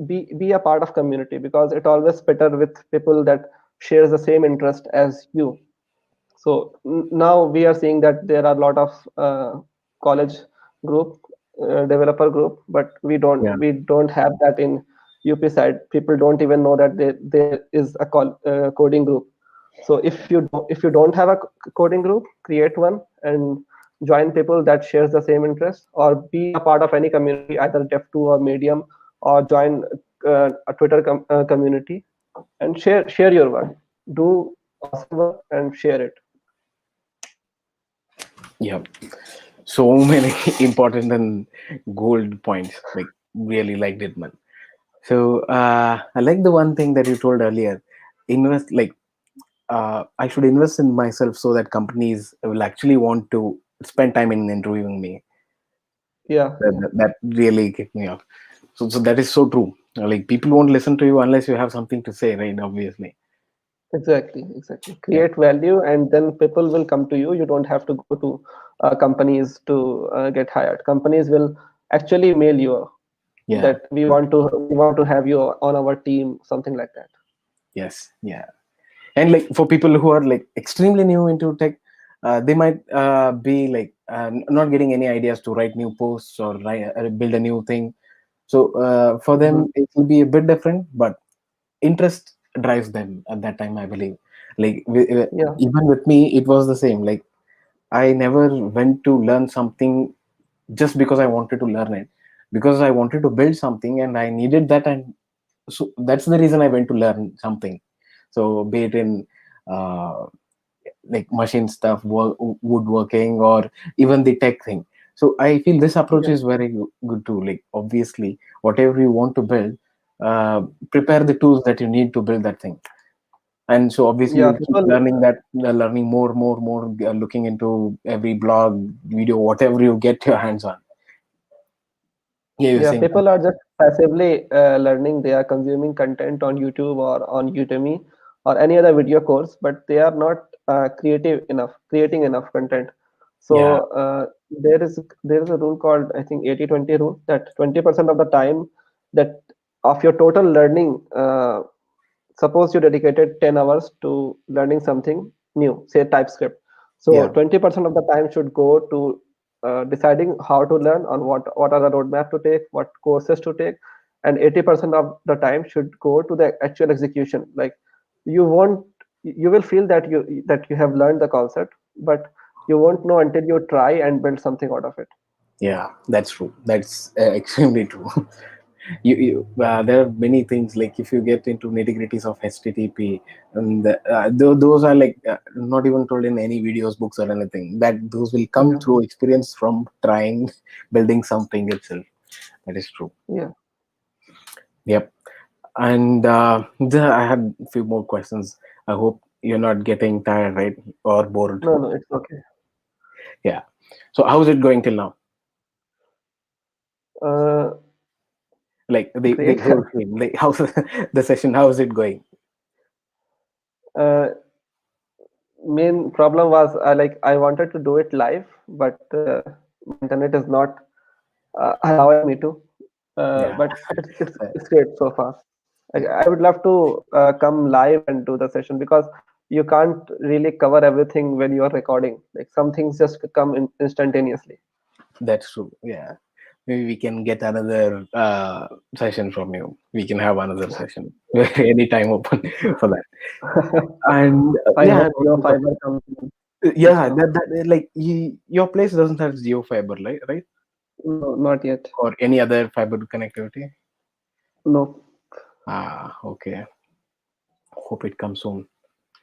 be a part of community, because it always better with people that shares the same interest as you. So now we are seeing that there are a lot of college group, developer group, but
Yeah.
we don't have that in UP side. People don't even know that there is a coding group. So if you don't have a coding group, create one and join people that shares the same interest, or be a part of any community, either Dev2 or Medium, or join a Twitter community, and share your work. Do awesome work and share it.
Yeah. So many important and gold points. Like really liked it, man. So I like the one thing that you told earlier. Invest like I should invest in myself so that companies will actually want to spend time in interviewing me.
Yeah, yeah,
That really kicked me off. So that is so true. Like people won't listen to you unless you have something to say, right? Obviously.
exactly.
Yeah.
Create value, and then people will come to you. You don't have to go to companies to get hired. Companies will actually mail you
Yeah.
that we want to have you on our team, something like that.
Yes. Yeah. And like for people who are like extremely new into tech, they might be like not getting any ideas to write new posts or build a new thing. So for
Mhm.
them it will be a bit different, but interest drives them at that time, I believe. Like
Yeah,
even with me it was the same. Like I never went to learn something just because I wanted to learn it, because I wanted to build something and I needed that, and so that's the reason I went to learn something. So be it in uh, like machine stuff, woodworking, or even the tech thing. So I feel this approach
yeah,
is very good too. Like obviously, whatever you want to build, uh, prepare the tools that you need to build that thing. And so obviously
yeah.
you'll keep
People,
learning that, learning more, looking into every blog, video, whatever you get your hands on. Yeah, you're
yeah,
saying
people are just passively learning. They are consuming content on YouTube or on Udemy or any other video course, but they are not creating enough content.
yeah,
So there is a rule called, I think, 80-20 rule, that 20% of the time that of your total learning, suppose you dedicated 10 hours to learning something new, say TypeScript. So
yeah,
20% of the time should go to deciding how to learn, on what are the roadmap to take, what courses to take, and 80% of the time should go to the actual execution. Like, you will feel that you have learned the concept, but you won't know until you try and build something out of it.
yeah. That's true. That's extremely true. There are many things, like if you get into nitty gritties of HTTP, and those are like not even told in any videos, books, or anything. That those will come
Yeah,
through experience from trying, building something itself. That is true.
yeah.
Yep. And I had a few more questions. I hope you're not getting tired, right, or bored.
No, no, it's okay.
Yeah. So how's it going till now?
uh,
Like the
Great.
whole thing. Like how's the session? How is it going?
uh, Main problem was, like, I wanted to do it live, but my internet is not allowing me to.
Yeah.
But it's great so far. I would love to come live and do the session, because you can't really cover everything when you are recording. Like, some things just come instantaneously.
That's true. Yeah. Maybe we can get another session from you. We can have another session. Anytime open for that. And
I
yeah,
hope your fiber comes in
yeah.
soon.
Like your place doesn't have geo fiber, right?
No, not yet.
Or any other fiber connectivity.
No.
Ah, okay. Hope it comes soon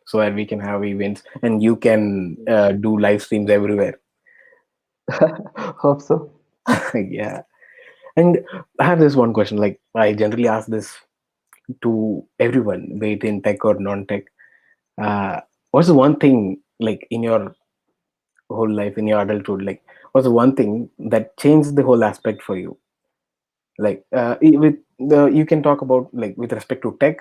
so that we can have events and you can do live streams everywhere.
Hope so.
Yeah. And I have this one question. Like I generally ask this to everyone, be it in tech or non-tech. What's the one thing like in your whole life, in your adulthood, like what's the one thing that changed the whole aspect for you? Like with the you can talk about like with respect to tech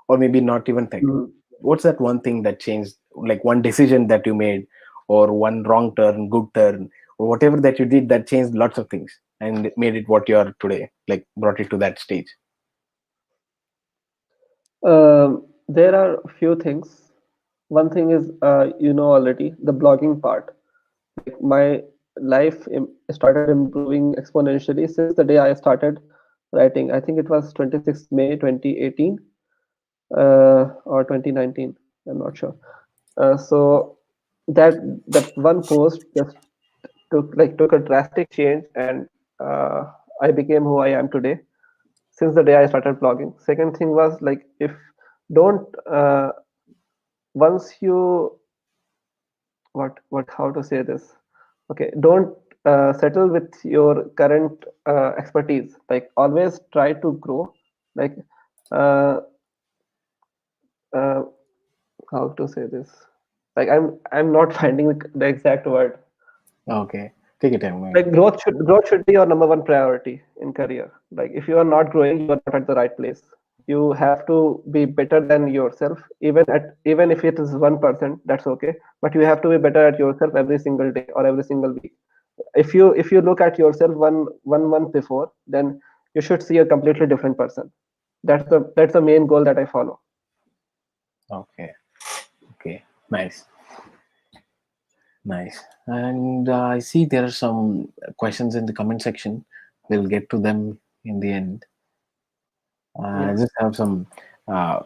or maybe not even tech.
Mhm.
What's that one thing that changed, like one decision that you made or one wrong turn, good turn, or whatever that you did that changed lots of things and made it what you are today, like brought it to that stage?
There are a few things. One thing is, already the blogging part. Like my life started improving exponentially since the day I started writing. I think it was 26th May 2018 or 2019. I'm not sure. So that that one post just took a drastic change, and I became who I am today since the day I started blogging. Second thing was like, if don't once you what how to say this, okay, don't settle with your current expertise. Like always try to grow. Like uh, uh, how to say this, like I'm not finding the exact word.
Okay, take your time,
Like
maybe.
growth should be your number one priority in career. Like if you are not growing, you are not at the right place. You have to be better than yourself, even if it is 1%, that's okay, but you have to be better at yourself every single day or every single week. If you look at yourself one month before, then you should see a completely different person. That's the main goal that I follow.
Okay, okay, nice, nice. And I see there are some questions in the comment section. We'll get to them in the end. I
Yeah.
just have some uh,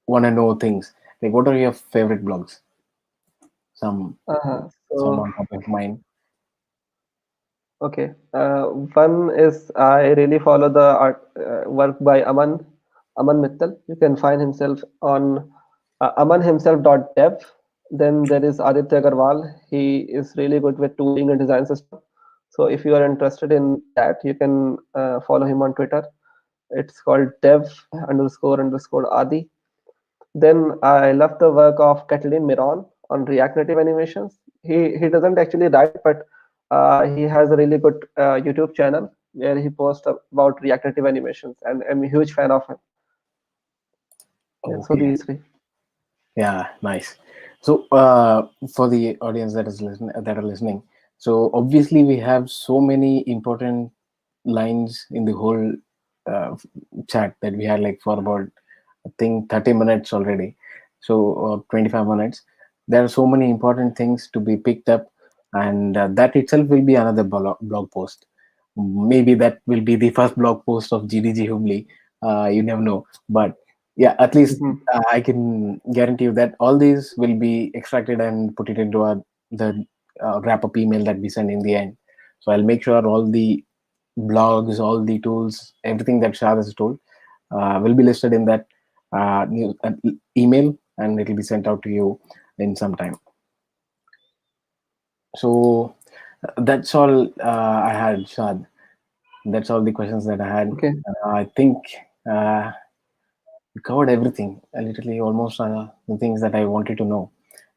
want to know things like what are your favorite blogs? Some some
So
on top of mind.
okay. One is I really follow the art work by Aman Mittal. You can find himself on amanhimself.dev. Then there is Aditya Agarwal. He is really good with tooling and design system. So if you are interested in that, you can follow him on Twitter. It's called dev__adi. Then I love the work of Catalin Miron on React Native animations. He doesn't actually write, but he has a really good YouTube channel where he posts about React Native animations, and I'm a huge fan of him. Yeah, so
Okay.
these three.
Yeah, nice. So, for the audience that is that are listening, so obviously we have so many important lines in the whole uh, chat that we had like for about I think 30 minutes already, so or 25 minutes. There are so many important things to be picked up, and that itself will be another blog post. Maybe that will be the first blog post of GDG Hubli. You never know, but yeah, at least
Mhm.
I can guarantee you that all these will be extracted and put it into the wrap up email that we send in the end. So I'll make sure all the blogs, all the tools, everything that Shad has told will be listed in that email, and it will be sent out to you in some time. So that's all I had, Shad. That's all the questions that I had.
Okay.
I think uh, we covered everything, literally almost the things that I wanted to know.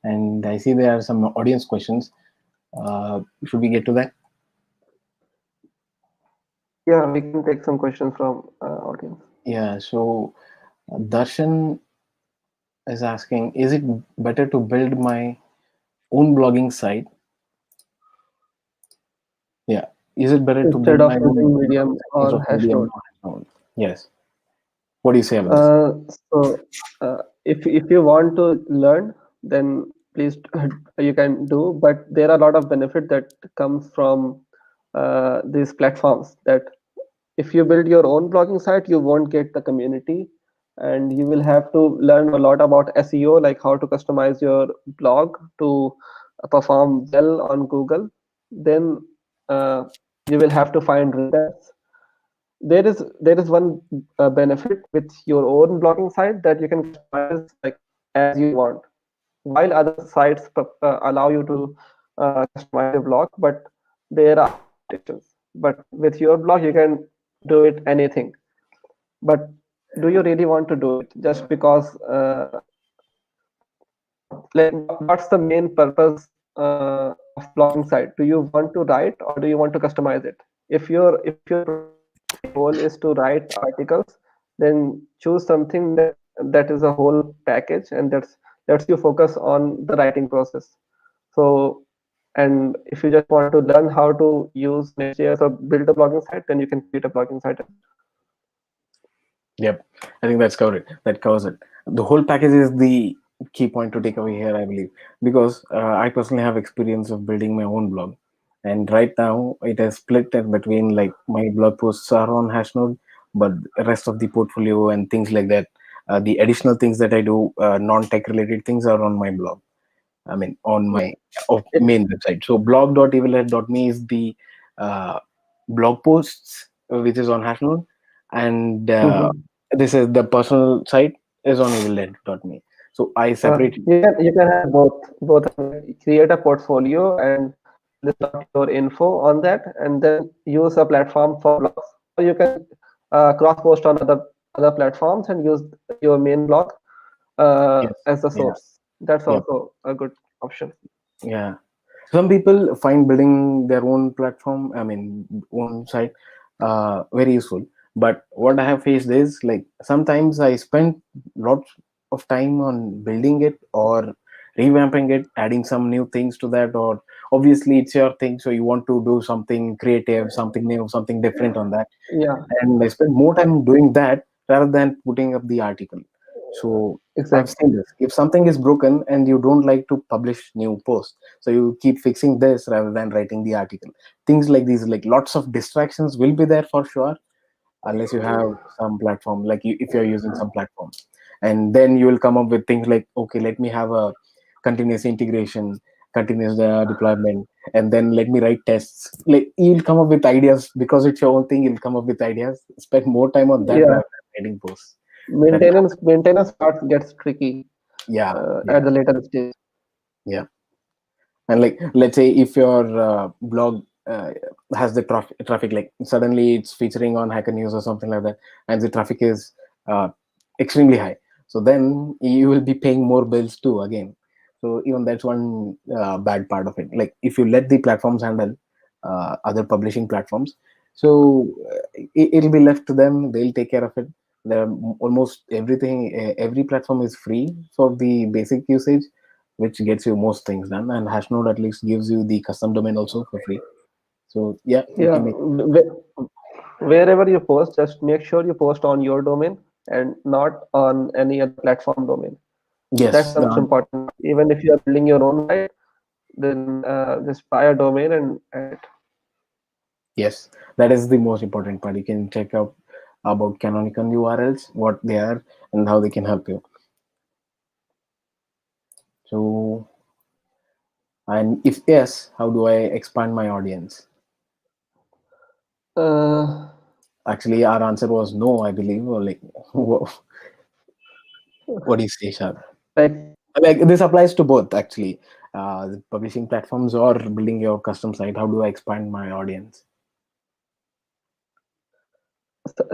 And I see there are some audience questions. Should we get to that?
Yeah, we can take some questions from audience.
Yeah. So Darshan is asking, is it better to build my own blogging site? Yeah. Is it better to
Instead
build my
of
own
using
blogging
Medium
site instead
or
of Medium
Hashnode.
or Hashnode? Yes. What do you say about this?
So if you want to learn, then please you can do. But there are a lot of benefit that comes from these platforms. That if you build your own blogging site, you won't get the community, and you will have to learn a lot about SEO, like how to customize your blog to perform well on Google. Then uh, you will have to find readers. There is one benefit with your own blogging site, that you can customize like as you want, while other sites allow you to customize your blog, but there are limitations. but with your blog you can do it anything. But do you really want to do it just because like what's the main purpose of the blogging site? Do you want to write or do you want to customize it? If your primary goal is to write articles, then choose something that is a whole package, and that's lets you focus on the writing process. So, and if you just want to learn how to use Next.js or build a blogging site, then you can create a blogging site.
Yep, I think that's covered. That covers it. The whole package is the key point to take away here, I believe, because I personally have experience of building my own blog, and right now it is split in between, like my blog posts are on Hashnode, but the rest of the portfolio and things like that, the additional things that I do, non-tech related things, are on my blog. I mean, on my main website. So blog.evilhead.me is the uh, blog posts, which is on Hashnode, and
Mhm.
this is the personal site is on evilhead.me. So I separate.
You can have both create a portfolio and list out your info on that, and then use a platform for blogs. Or you can cross post on other platforms and use your main blog
Yes.
as the
Yeah.
source. That's
Yep.
also a good option.
Yeah. Some people find building their own platform, I mean, own site, very useful. But what I have faced is, like, sometimes I spend lots of time on building it or revamping it, adding some new things to that. Or obviously, it's your thing, so you want to do something creative, something new, something different on that,
Yeah,
and I spend more time doing that rather than putting up the article. So I've
exactly.
seen this. If something is broken and you don't like to publish new posts, so you keep fixing this rather than writing the article. Things like these, like lots of distractions will be there for sure, unless you have some platform, like if you're using some platform, and then you will come up with things like, okay, let me have a continuous integration, continuous deployment, and then let me write tests. Like, you'll come up with ideas because it's your own thing. You'll come up with ideas, spend more time on that
Yeah,
rather than writing posts. That
maintenance part gets tricky
Yeah, yeah,
at the later stage.
yeah. And like, let's say if your blog has the traffic, like suddenly it's featuring on Hacker News or something like that, and the traffic is uh, extremely high, so then you will be paying more bills too again. So even that's one bad part of it. Like, if you let the platforms handle other publishing platforms, so it'll be left to them. They'll take care of it. There are almost everything, every platform is free for the basic usage, which gets you most things done. And Hashnode at least gives you the custom domain also for free. So yeah, you
Yeah,
can make.
wherever you post, just make sure you post on your domain and not on any other platform domain. That's
Yes,
the most important part. Even if you are building your own site, then just buy a domain and add it.
yes, that is the most important part. You can check out about canonical URLs, what they are, and how they can help you. So, and if yes, how do I expand my audience?
Uh,
Actually, our answer was no, I believe. Or like, what do you say, Shad?
like
Like, this applies to both actually, the publishing platforms or building your custom site. How do I expand my audience?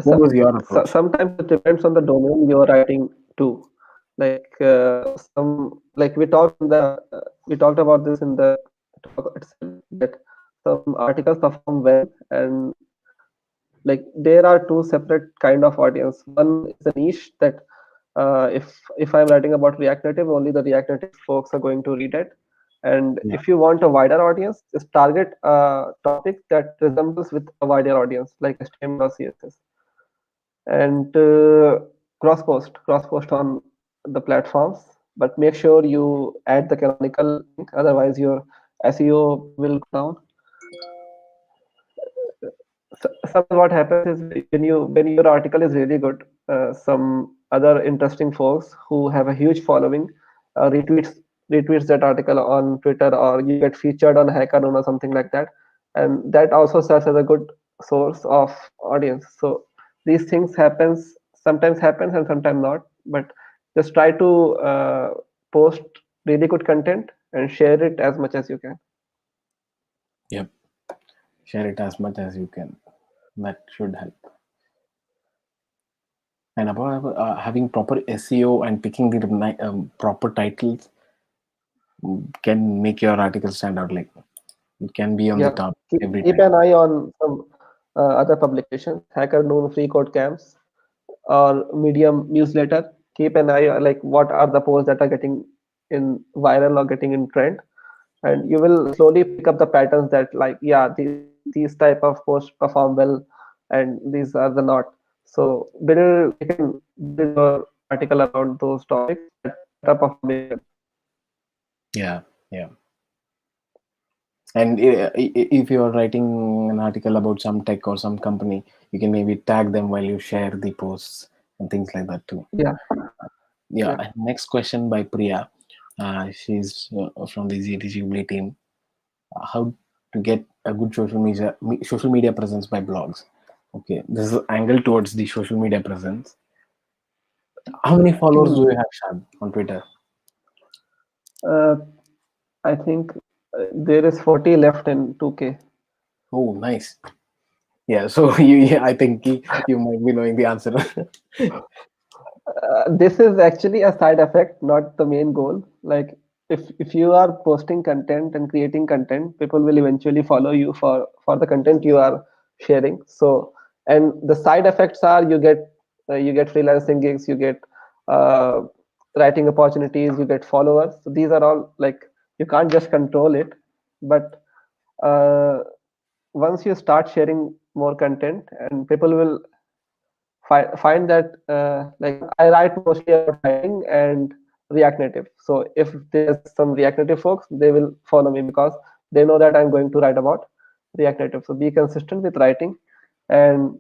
What was your approach?
sometimes it depends on the domain you're writing to. Like like we talked about this in the talk itself, that some articles perform well, and like there are two separate kind of audience. One is a niche that if I'm writing about React Native, only the React Native folks are going to read it. And
Yeah,
if you want a wider audience, just target a topic that resembles with a wider audience, like HTML or CSS, and cross post on the platforms. But make sure you add the canonical link, otherwise your SEO will go down. Sometimes what happens is when your article is really good, some other interesting folks who have a huge following retweets that article on Twitter, or you get featured on HackerNoon or something like that, and that also serves as a good source of audience. So these things happens and sometimes not, but just try to post really good content and share it as much as you can.
yeah. Share it as much as you can. That should help. And about having proper SEO and picking the proper titles can make your article stand out. Like it can be on the
Yeah,
top
keep,
every
keep
time.
an eye on some other publications, Hacker Noon, Free Code Camps, or Medium newsletter. Keep an eye on like what are the posts that are getting in viral or getting in trend, and you will slowly pick up the patterns that like yeah these type of posts perform well, and these are the not. So build you can build your article around those topics that are performing well.
Yeah, yeah. And if you are writing an article about some tech or some company, you can maybe tag them while you share the posts and things like that too.
Yeah,
Yeah.
yeah.
And next question by Priya. She's from the ZTG team. How to get a good social media presence by blogs? Okay, this is angled towards the social media presence. How many followers do
Hmm.
you have, Shad, on Twitter?
Uh, I think there is 40 left in 2K.
Oh, nice. Yeah, so yeah, I think you might be knowing the answer.
This is actually a side effect, not the main goal. Like if you are posting content and creating content, people will eventually follow you for the content you are sharing. So and the side effects are you get freelancing gigs, you get uh, writing opportunities, you get followers. So these are all like you can't just control it, but uh, once you start sharing more content and people will find that like I write mostly about writing and React Native. So if there's some React Native folks, they will follow me because they know that I'm going to write about React Native. So be consistent with writing and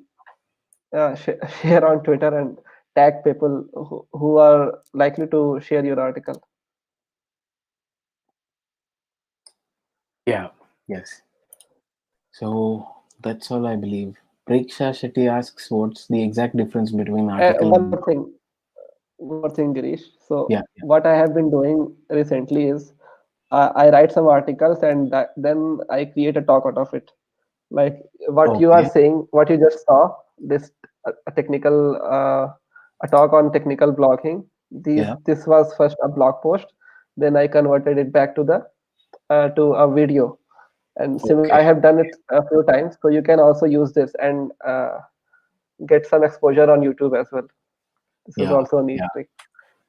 share on Twitter and tag people who are likely to share your article.
Yeah, yes. So that's all I believe. Preksha Shetty asks, what's the exact difference between article
One
and
more thing, Girish. So
yeah, yeah.
what I have been doing recently is I write some articles and then I create a talk out of it. Like what you are
Okay.
saying, what you just saw, this a technical a talk on technical blogging.
Yeah.
This was first a blog post, then I converted it back to a video, and similar
Okay.
I have done it a few times. So you can also use this and get some exposure on YouTube as well. This is
Yeah.
also a neat
Yeah.
trick.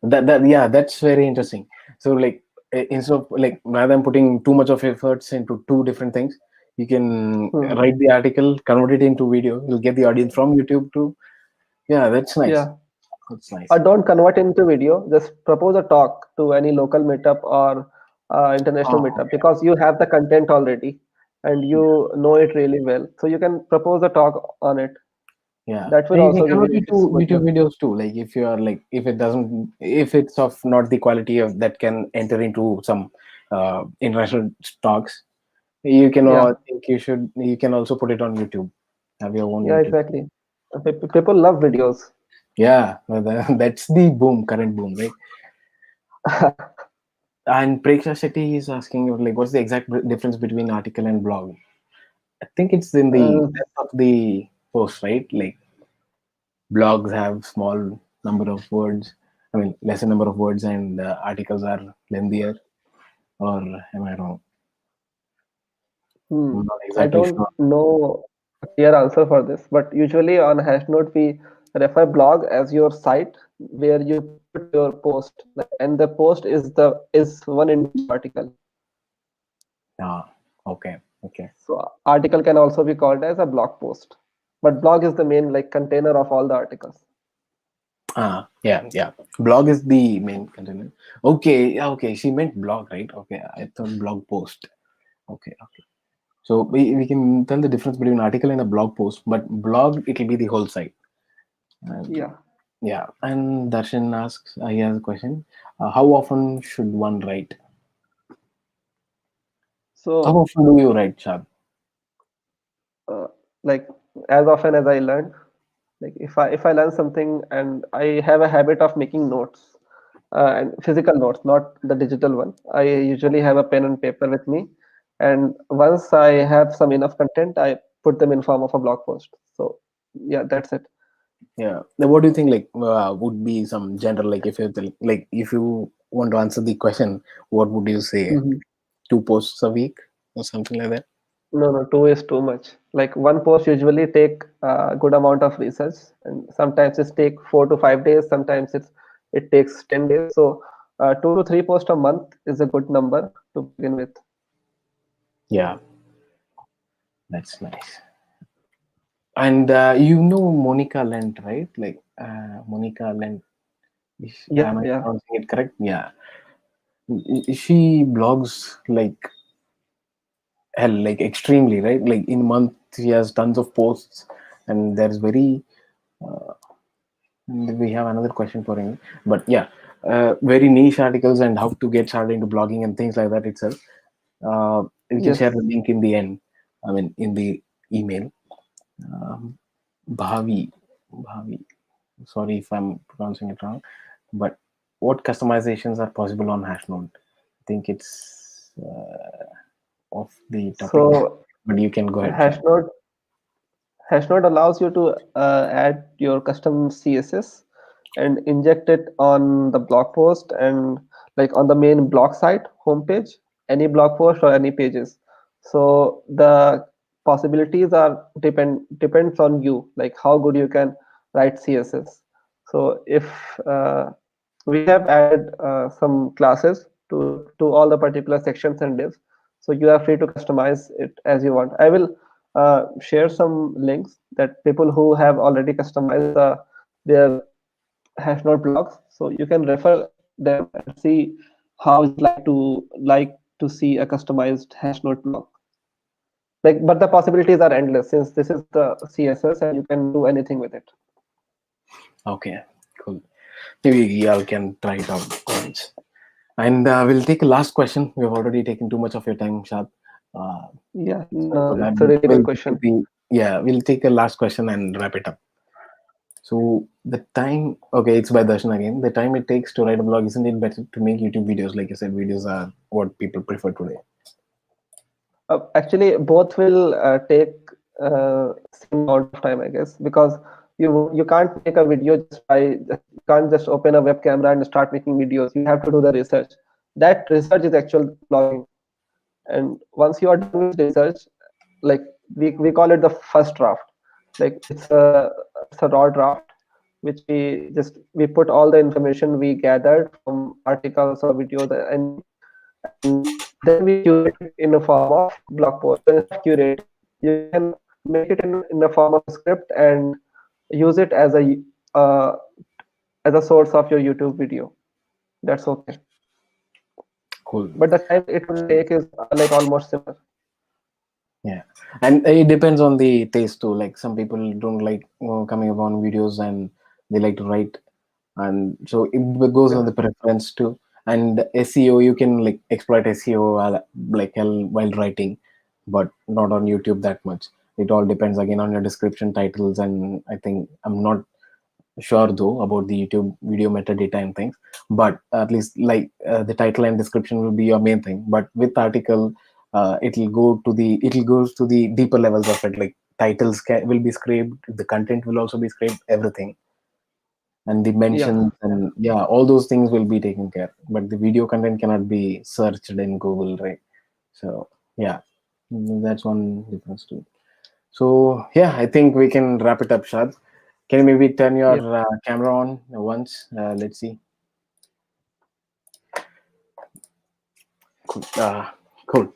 That yeah, that's very interesting. So like instead of like rather than putting too much of efforts into two different things, you can
Hmm.
write the article, convert it into video. You'll get the audience from YouTube too. Yeah, that's nice.
Yeah.
That's nice.
Or don't convert into video, just propose a talk to any local meetup or international
Oh,
meetup
okay.
because you have the content already and you know it really well, so you can propose a talk on it.
Yeah,
That will
and you can
also give
convert
you
it to YouTube
exposure.
videos too. Like if you are like, if it doesn't, if it's of not the quality of that can enter into some international stocks, you can
Yeah,
think you can also put it on YouTube. Have your own
yeah,
YouTube.
exactly. People love videos.
Yeah, that's the boom, current boom, right? And Preksha Shetty is asking you like, what's the exact difference between article and blog? I think it's in the
uh,
depth of the post, right? Like blogs have small number of words. I mean, lesser number of words, and articles are lengthier. Or am I wrong?
hmm,
I'm not
I
exactly
don't
sure.
know a clear answer for this, but usually on Hashnode we refer blog as your site where you put your post, like, and the post is one individual article.
Ah, okay, okay.
So article can also be called as a blog post, but blog is the main like container of all the articles.
Ah, yeah, yeah. Blog is the main content. Okay, yeah, okay. She meant blog, right? Okay, I thought blog post. Okay, okay. So we can tell the difference between article and a blog post, but blog it'll be the whole site. And
Yeah.
yeah, and Darshan asks, he has a question. How often should one write? How
So
often do you write, Chad?
uh, like as often as I learn, like if I learn something and I have a habit of making notes and physical notes, not the digital one. I usually have a pen and paper with me, and once I have some enough content, I put them in form of a blog post. So yeah, that's it.
Yeah. Now, what do you think? Like, would be some general, like, like, if you want to answer the question, what would you say?
Mhm.
2 posts a week or something like that?
No, no, two is too much. Like one post usually take a good amount of research, and sometimes it take 4 to 5 days. Sometimes it takes 10 days. So 2 to 3 posts a month is a good number to begin with.
Yeah, that's nice. And you know Monica Lent, right? Like Monica Lent.
Yeah,
Am I
yeah.
pronouncing it correct? Yeah. She blogs like hell, like extremely, right? Like in a month, she has tons of posts, and there's very. And we have another question for him, but yeah, very niche articles and how to get started into blogging and things like that itself. We can share
Yes.
the link in the end. I mean, in the email. Um, Bhavi, Bhavi. Sorry if I'm pronouncing it wrong, but what customizations are possible on Hashnode? I think it's off the topic,
So
but you can go ahead, Shad.
Hashnode Hashnode allows you to add your custom CSS and inject it on the blog post and like on the main blog site homepage, any blog post or any pages. So the possibilities are depends on you, like how good you can write CSS. So if we have added some classes to all the particular sections and divs, so you are free to customize it as you want. I will share some links that people who have already customized their Hashnode blogs, so you can refer them and see how it's like to see a customized Hashnode blog. Like, but the possibilities are endless since this is the CSS and you can do anything with it.
Okay, cool. Maybe y'all can try it out once. And we'll take a last question. We've already taken too much of your time, Shad. Uh,
Yeah,
Sorry
no,
for that,
it's a
but
really good
we'll
question.
take the yeah, we'll take a last question and wrap it up. So the time, okay, it's by Darshan again. The time it takes to write a blog, isn't it better to make YouTube videos? Like you said, videos are what people prefer today.
Actually, both will take same amount of time, I guess, because you can't make a video you can't just open a web camera and start making videos. You have to do the research. That research is actual blogging. And once you are done with research, like we call it the first draft. Like it's a raw draft, which we put all the information we gathered from articles or videos, anything, and then we curate it in a form of blog post. And instead of curating, you can make it in a form of a script and use it uh, as a source of your YouTube video. That's okay.
Cool.
But the time it will take is like almost similar.
Yeah, and it depends on the taste too. Like some people don't like coming upon videos and they like to write, and so it goes on
Yeah.
the preference too. And SEO, you can like exploit SEO like hell while writing, but not on YouTube that much. It all depends again on your description, titles, and I think I'm not sure though about the YouTube video metadata and things, but at least like the title and description will be your main thing. But with article, it'll goes to the deeper levels of it. Like will be scraped, the content will also be scraped, everything, and the
Yeah.
mentions and yeah, all those things will be taken care. But the video content cannot be searched in Google, right? So yeah, that's one difference too. So yeah, I think we can wrap it up, Shad. Can you maybe turn your
Yeah.
camera on once? Let's see. Cool. Cool.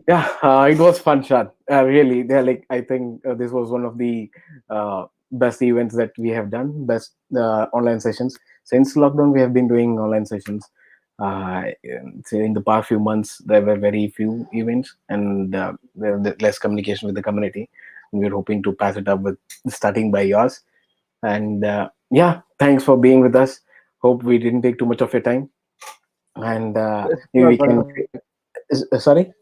Yeah, it was fun, Shad. Really, they're like I think this was one of the best events that we have done. Best online sessions since lockdown. We have been doing online sessions. So in the past few months, there were very few events and there was less communication with the community. And we're hoping to pass it up with starting by yours. And yeah, thanks for being with us. Hope we didn't take too much of your time. And
It
maybe
was
we can.
wonderful.
Sorry.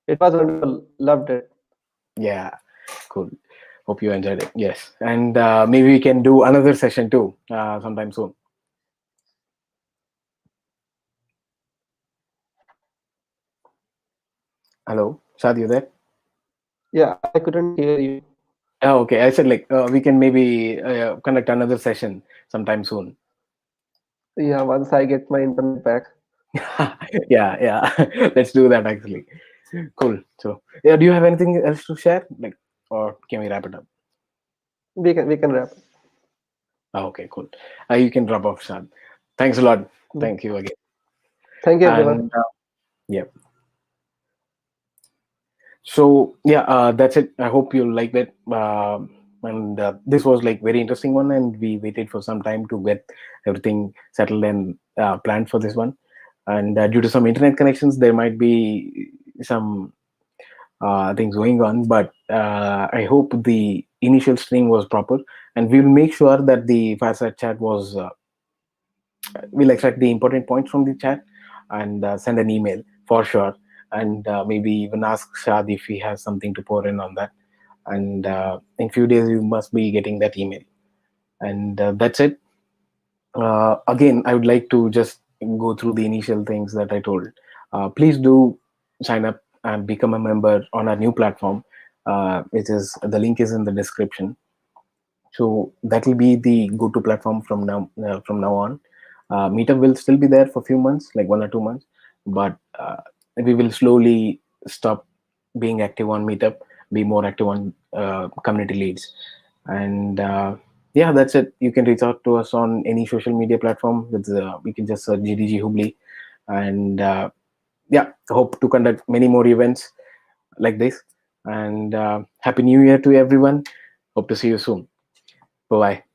It was wonderful. Loved it.
Yeah, cool. Hope you enjoyed it. Yes, and maybe we can do another session too sometime soon. Hello, Shad, you there?
Yeah, I couldn't hear you.
Oh, okay. I said like we can maybe conduct another session sometime soon.
Yeah, once I get my internet back,
Yeah, yeah. Let's do that actually. Cool. So, yeah, do you have anything else to share? Like, or can we wrap it up?
we can wrap.
Oh, okay, cool. You can drop off, Shad. Thanks a lot.
Yeah.
Thank you again.
Thank you, everyone.
And yeah, so yeah, that's it. I hope you liked it. And this was like very interesting one, and we waited for some time to get everything settled and planned for this one. And due to some internet connections, there might be some things going on, but I hope the initial stream was proper, and we'll make sure that the fireside chat was we'll extract the important points from the chat and send an email for sure, and maybe even ask Shad if he has something to pour in on that. And in few days you must be getting that email. And that's it. Again, I would like to just go through the initial things that I told. Please do sign up and become a member on our new platform, which is the link is in the description. So that will be the go-to platform from now on. Meetup will still be there for a few months, like 1 or 2 months, but we will slowly stop being active on Meetup, be more active on community leads. And yeah, that's it. You can reach out to us on any social media platform. With we can just search GDG Hubli, and yeah, hope to conduct many more events like this. And happy New Year to everyone. Hope to see you soon. Bye bye.